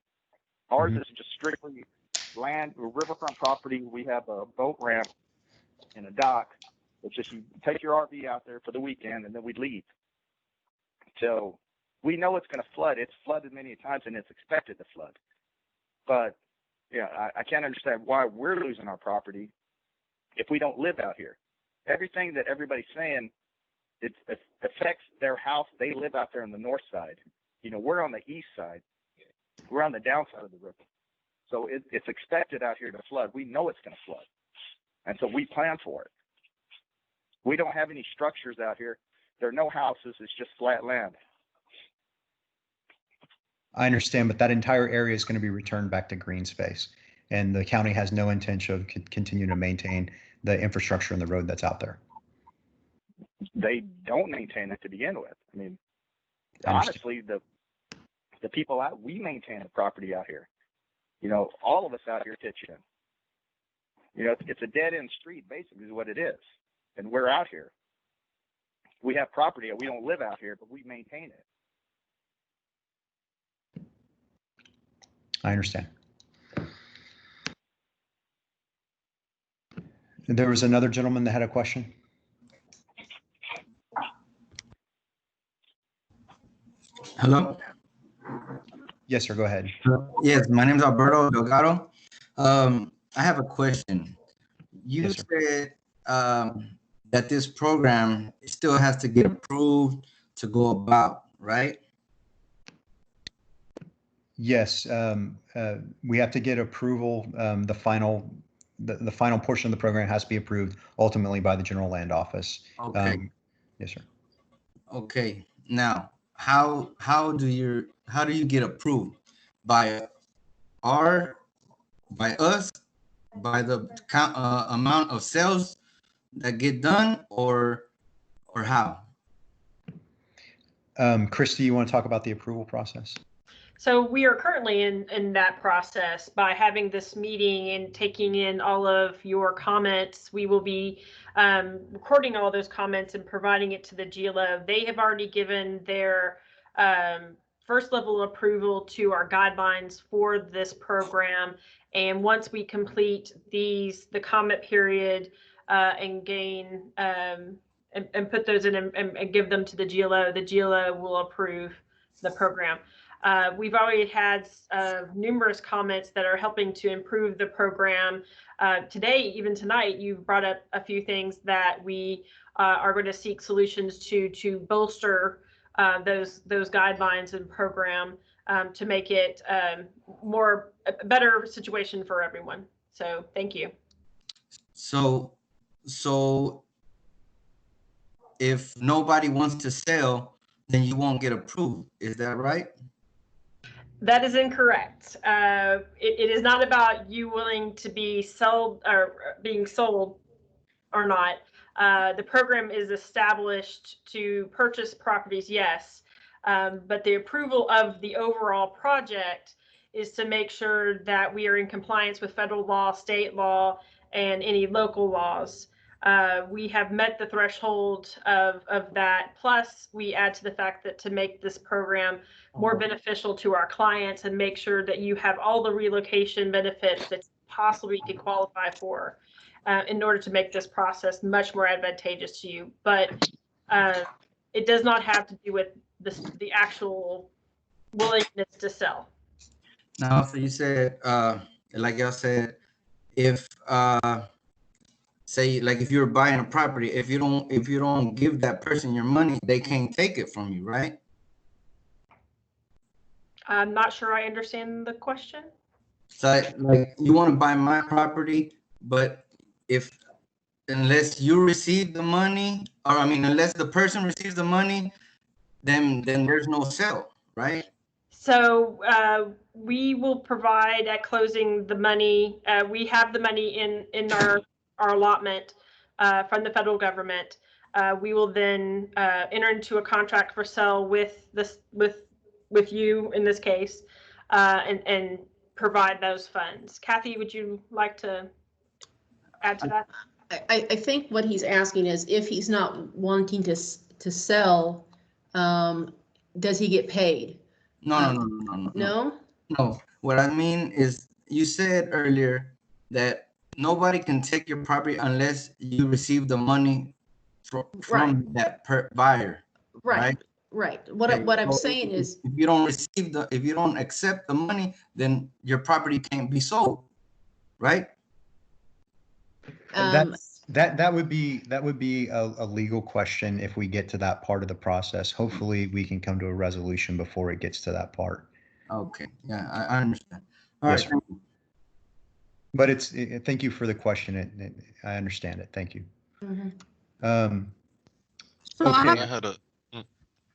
Ours is just strictly land or riverfront property. We have a boat ramp and a dock. It's just you take your RV out there for the weekend and then we leave. So we know it's going to flood. It's flooded many times and it's expected to flood. But yeah, I can't understand why we're losing our property if we don't live out here. Everything that everybody's saying, it affects their house. They live out there on the north side. You know, we're on the east side. We're on the downside of the river. So it's expected out here to flood. We know it's going to flood. And so we plan for it. We don't have any structures out here. There are no houses. It's just flat land. I understand, but that entire area is going to be returned back to green space. And the county has no intention of continuing to maintain the infrastructure and the road that's out there. They don't maintain it to begin with. I mean, honestly, the people out, we maintain the property out here. You know, all of us out here pitch in. You know, it's a dead end street, basically, is what it is. And we're out here. We have property. We don't live out here, but we maintain it. I understand. There was another gentleman that had a question. Hello? Yes, sir. Go ahead. Yes, my name is Alberto Delgado. I have a question. You said that this program still has to get approved to go about, right? Yes, we have to get approval. The final portion of the program has to be approved ultimately by the General Land Office. Okay. Yes, sir. Okay. Now, how do you get approved? By us, by the amount of sales that get done, or how? Christy, you want to talk about the approval process? So we are currently in that process by having this meeting and taking in all of your comments. We will be recording all those comments and providing it to the GLO. They have already given their first level approval to our guidelines for this program. And once we complete the comment period and gain and put those in and give them to the GLO will approve the program. We've already had numerous comments that are helping to improve the program. Today, even tonight, you've brought up a few things that we are going to seek solutions to bolster those guidelines and program to make it a better situation for everyone. So thank you. So if nobody wants to sell, then you won't get approved. Is that right? That is incorrect. It is not about you willing to be sold or being sold or not. The program is established to purchase properties, yes, but the approval of the overall project is to make sure that we are in compliance with federal law, state law, and any local laws. We have met the threshold of that. Plus, we add to the fact that to make this program more beneficial to our clients and make sure that you have all the relocation benefits that you possibly could qualify for in order to make this process much more advantageous to you. But it does not have to do with the actual willingness to sell. Now, so you said, like y'all said, if say like if you're buying a property, if you don't give that person your money, they can't take it from you, right? I'm not sure I understand the question. So like you want to buy my property, but unless you receive the money, or I mean, unless the person receives the money, then there's no sale, right? So we will provide at closing the money. We have the money in our allotment from the federal government. We will then enter into a contract for sale with you in this case, and provide those funds. Kathy, would you like to add to that? I think what he's asking is if he's not wanting to sell, does he get paid? No. What I mean is, you said earlier that nobody can take your property unless you receive the money from that buyer. Right. What I'm saying is, if you don't accept the money, then your property can't be sold, right? That would be a legal question if we get to that part of the process. Hopefully we can come to a resolution before it gets to that part. Okay, yeah, I understand. All Yes, right. sir. But thank you for the question. I understand it. Thank you. So okay. I had a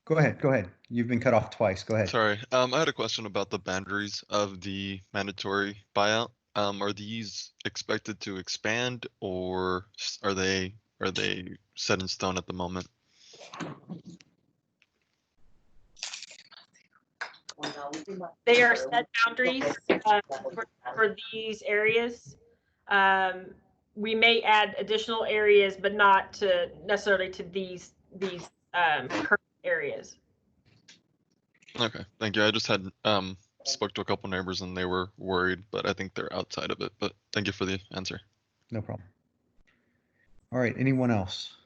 Go ahead. You've been cut off twice. Go ahead. Sorry. I had a question about the boundaries of the mandatory buyout. Are these expected to expand, or are they set in stone at the moment? They are set boundaries for these areas. We may add additional areas, but not necessarily to these current areas. Okay, thank you. I just had spoke to a couple neighbors and they were worried, but I think they're outside of it. But thank you for the answer. No problem. All right, anyone else?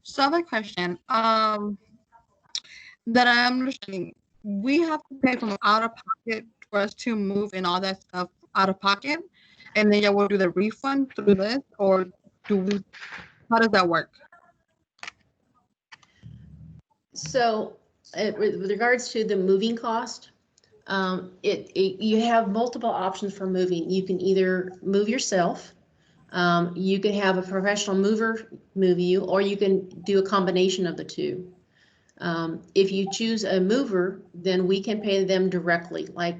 So I have a question. That I'm understanding, we have to pay from out of pocket for us to move and all that stuff out of pocket, and then y'all will do the refund through this, or how does that work? So with regards to the moving cost, you have multiple options for moving. You can either move yourself, you can have a professional mover move you, or you can do a combination of the two. If you choose a mover, then we can pay them directly. Like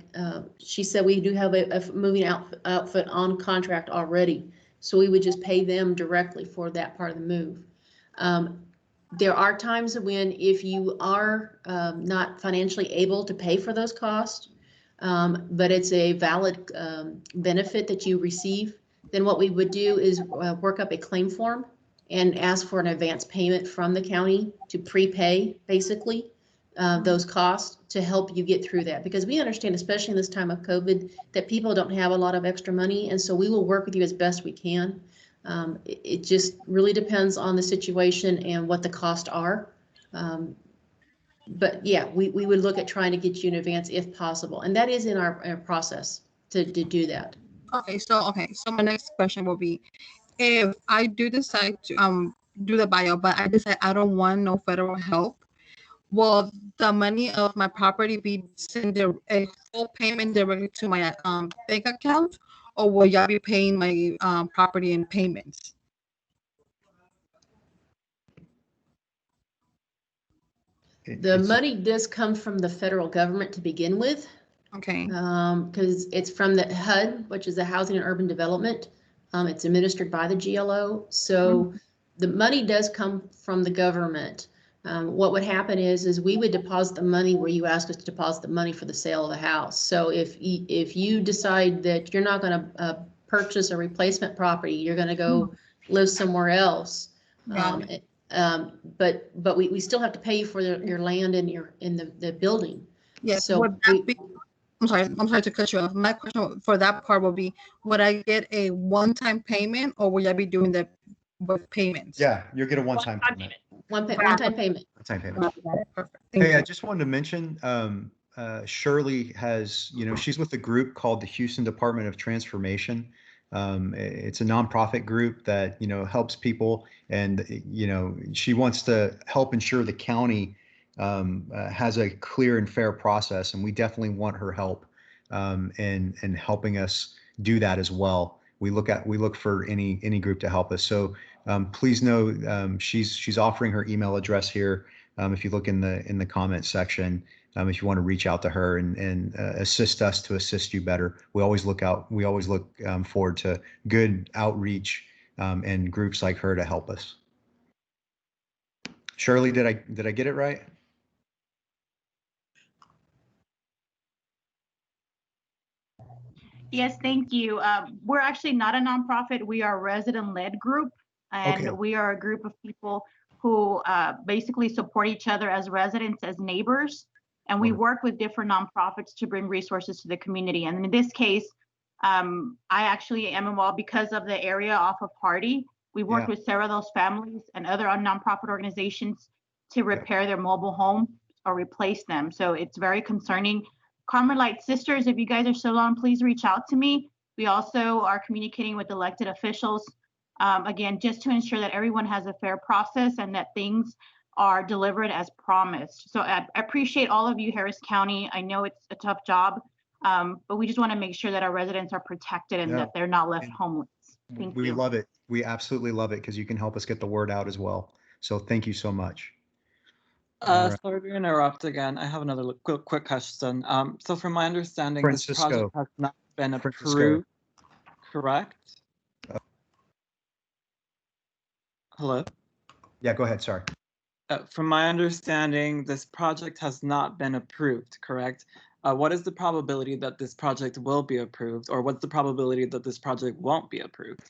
she said, we do have a moving outfit on contract already. So we would just pay them directly for that part of the move. There are times when if you are not financially able to pay for those costs, but it's a valid benefit that you receive, then what we would do is work up a claim form and ask for an advance payment from the county to prepay, basically, those costs to help you get through that. Because we understand, especially in this time of COVID, that people don't have a lot of extra money, and so we will work with you as best we can. It just really depends on the situation and what the costs are. But yeah, we would look at trying to get you in advance if possible. And that is in our process to do that. Okay, so my next question will be, if I do decide to do the buyout, but I decide I don't want no federal help, will the money of my property be sent a full payment directly to my bank account, or will y'all be paying my property in payments? The money does come from the federal government to begin with. Okay. Because it's from the HUD, which is the Housing and Urban Development. It's administered by the GLO. So the money does come from the government. What would happen is we would deposit the money where you ask us to deposit the money for the sale of the house. So if you decide that you're not going to purchase a replacement property, you're going to go live somewhere else. But we still have to pay you for your land and the building. Yes. So Would that be, I'm sorry to cut you off. My question for that part will be, would I get a one-time payment, or will I be doing the with payments? Yeah, you'll get a one-time payment. One-time payment. One-time payment. Perfect. Hey, I just wanted to mention, Shirley has, she's with a group called the Houston Department of Transformation. It's a nonprofit group that, helps people, and, she wants to help ensure the county has a clear and fair process, and we definitely want her help in helping us do that as well. We look for any group to help us. So please know she's offering her email address here. If you look in the comments section, if you want to reach out to her and assist us to assist you better. We always look forward to good outreach and groups like her to help us. Shirley, did I get it right? Yes, thank you. We're actually not a nonprofit. We are a resident-led group, and we are a group of people who basically support each other as residents, as neighbors, and we work with different nonprofits to bring resources to the community. And in this case, I actually am involved because of the area off of Hardy. We worked with several of those families and other nonprofit organizations to repair their mobile home or replace them. So it's very concerning. Carmelite Sisters, if you guys are still on, please reach out to me. We also are communicating with elected officials, again, just to ensure that everyone has a fair process and that things are delivered as promised. So I appreciate all of you, Harris County. I know it's a tough job, but we just want to make sure that our residents are protected and that they're not left homeless. Thank you. We love it. We absolutely love it because you can help us get the word out as well. So thank you so much. Sorry to interrupt again. I have another quick question. So from my understanding, this project has not been approved, correct? Hello? Yeah, go ahead, sorry. From my understanding, this project has not been approved, correct? What is the probability that this project will be approved, or what's the probability that this project won't be approved?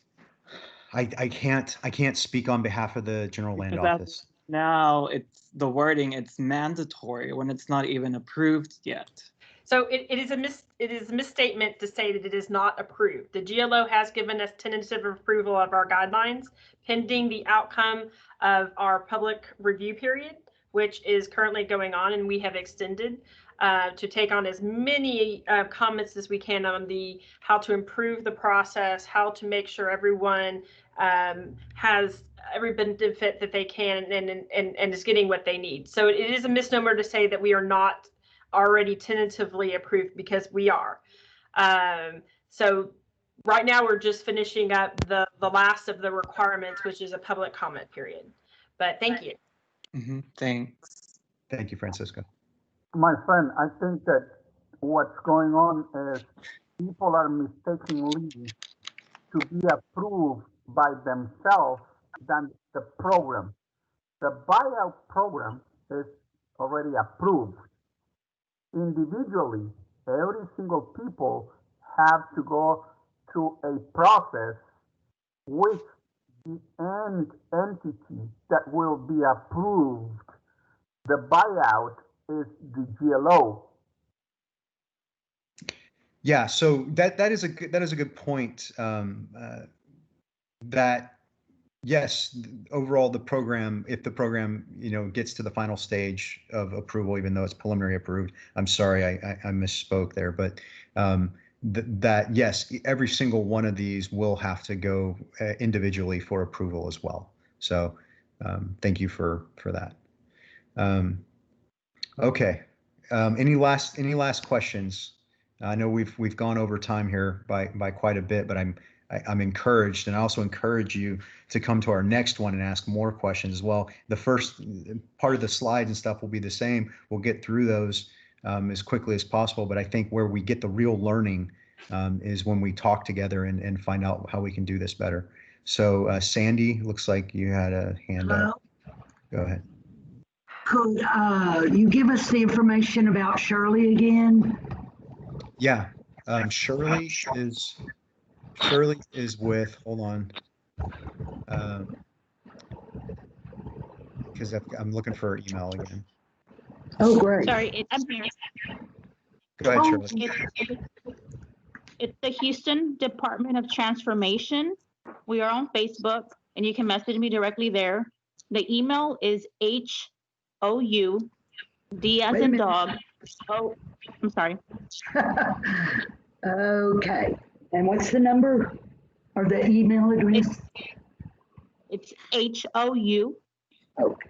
I can't speak on behalf of the General Land Office. Now it's the wording, it's mandatory when it's not even approved yet. So it is a misstatement to say that it is not approved. The GLO has given us tentative approval of our guidelines pending the outcome of our public review period, which is currently going on, and we have extended to take on as many comments as we can on how to improve the process, how to make sure everyone has every benefit that they can and is getting what they need. So it is a misnomer to say that we are not already tentatively approved, because we are. So right now we're just finishing up the last of the requirements, which is a public comment period. But thank you. Thanks. Thank you, Francisco. My friend, I think that what's going on is people are mistakenly to be approved by themselves than the program. The buyout program is already approved. Individually, every single people have to go through a process with the end entity that will be approved. The buyout is the GLO. Yeah, so that is a good point. That Yes, overall, the program, if the program, gets to the final stage of approval, even though it's preliminary approved, I'm sorry, I misspoke there, but that, yes, every single one of these will have to go individually for approval as well. So thank you for that. Okay. Any last questions? I know we've gone over time here by quite a bit, but I'm encouraged, and I also encourage you to come to our next one and ask more questions as well. The first part of the slides and stuff will be the same. We'll get through those as quickly as possible, but I think where we get the real learning is when we talk together and find out how we can do this better. So Sandy, looks like you had a hand up. Go ahead. Could you give us the information about Shirley again? Yeah, Shirley is with, hold on, because I'm looking for her email again. Oh, great. Sorry, I'm here. Go ahead, Shirley. It's the Houston Department of Transformation. We are on Facebook, and you can message me directly there. The email is HOU, D as in dog. Oh, I'm sorry. Okay. And what's the number or the email address? It's HOU. Okay.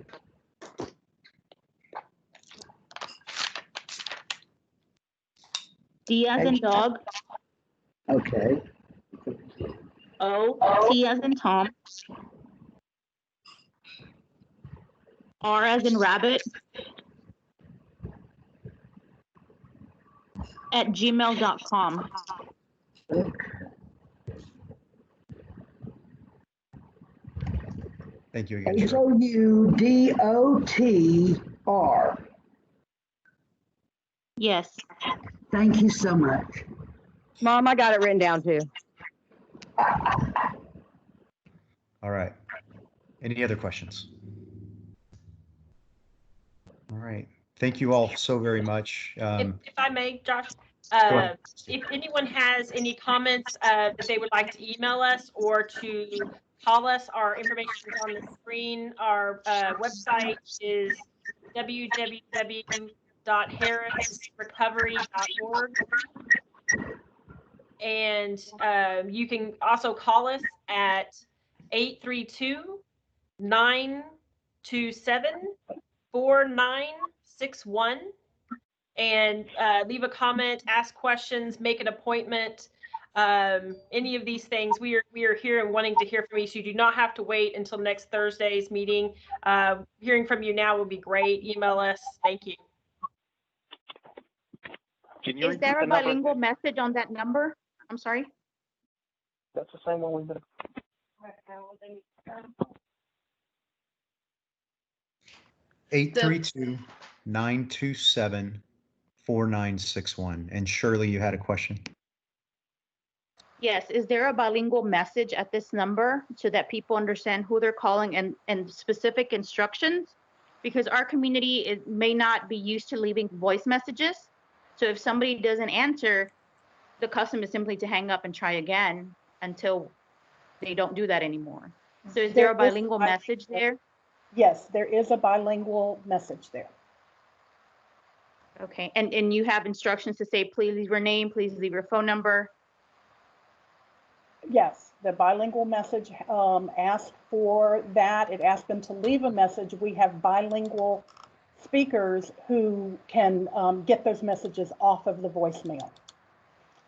D as in dog. Okay. O, T as in Tom. R as in rabbit. At gmail.com. Thank you again. HOUDOTR. Yes. Thank you so much. Mom, I got it written down too. All right. Any other questions? All right. Thank you all so very much. If I may, Josh, Go ahead. if anyone has any comments that they would like to email us or to call us, our information is on the screen. Our website is www.harrisrecovery.org. And you can also call us at 832-927-4961 and leave a comment, ask questions, make an appointment. Any of these things, we are here and wanting to hear from you. So you do not have to wait until next Thursday's meeting. Hearing from you now will be great. Email us. Thank you. Is there a bilingual message on that number? I'm sorry. That's the same one we've been. 832-927-4961. And Shirley, you had a question? Yes. Is there a bilingual message at this number so that people understand who they're calling and specific instructions? Because our community may not be used to leaving voice messages. So if somebody doesn't answer, the custom is simply to hang up and try again until they don't do that anymore. So is there a bilingual message there? Yes, there is a bilingual message there. Okay, and you have instructions to say, please leave your name, please leave your phone number. Yes, the bilingual message asks for that. It asks them to leave a message. We have bilingual speakers who can get those messages off of the voicemail.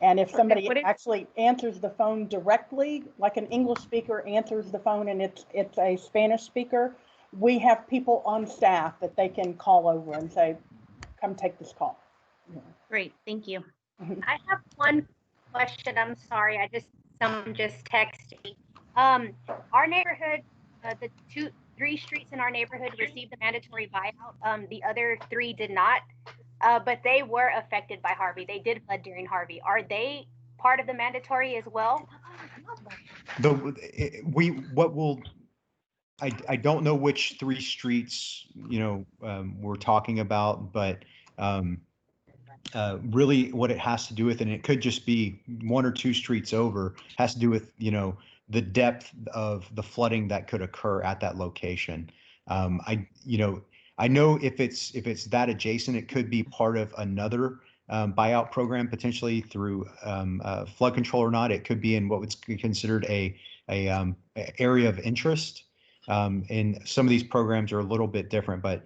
And if somebody actually answers the phone directly, like an English speaker answers the phone and it's a Spanish speaker, we have people on staff that they can call over and say, come take this call. Great, thank you. I have one question. I'm sorry, someone just texted me. Our neighborhood, the 3 streets in our neighborhood received the mandatory buyout. The other 3 did not, but they were affected by Harvey. They did flood during Harvey. Are they part of the mandatory as well? I don't know which 3 streets we're talking about, but really what it has to do with, and it could just be 1 or 2 streets over, has to do with the depth of the flooding that could occur at that location. I know if it's that adjacent, it could be part of another buyout program, potentially through flood control or not. It could be in what would be considered a area of interest. And some of these programs are a little bit different, but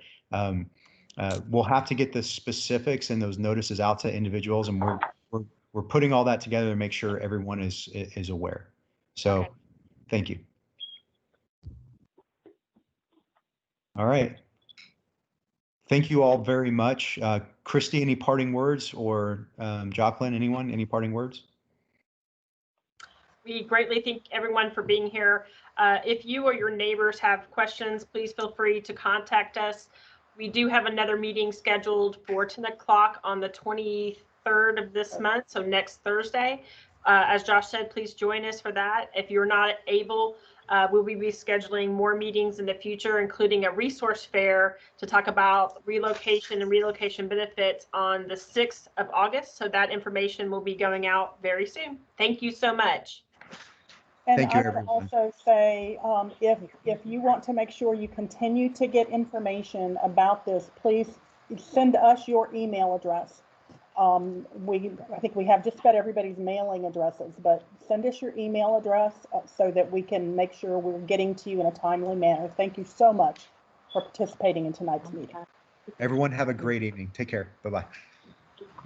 we'll have to get the specifics and those notices out to individuals, and we're putting all that together to make sure everyone is aware. So, thank you. All right. Thank you all very much. Christy, any parting words, or Jocelyn, anyone, any parting words? We greatly thank everyone for being here. If you or your neighbors have questions, please feel free to contact us. We do have another meeting scheduled for 10 o'clock on the 23rd of this month, so next Thursday. As Josh said, please join us for that. If you're not able, we'll be rescheduling more meetings in the future, including a resource fair to talk about relocation and relocation benefits on the 6th of August. So that information will be going out very soon. Thank you so much. And Thank you, I would everyone. also say, if you want to make sure you continue to get information about this, please send us your email address. I think we have just about everybody's mailing addresses, but send us your email address so that we can make sure we're getting to you in a timely manner. Thank you so much for participating in tonight's meeting. Everyone have a great evening. Take care. Bye-bye.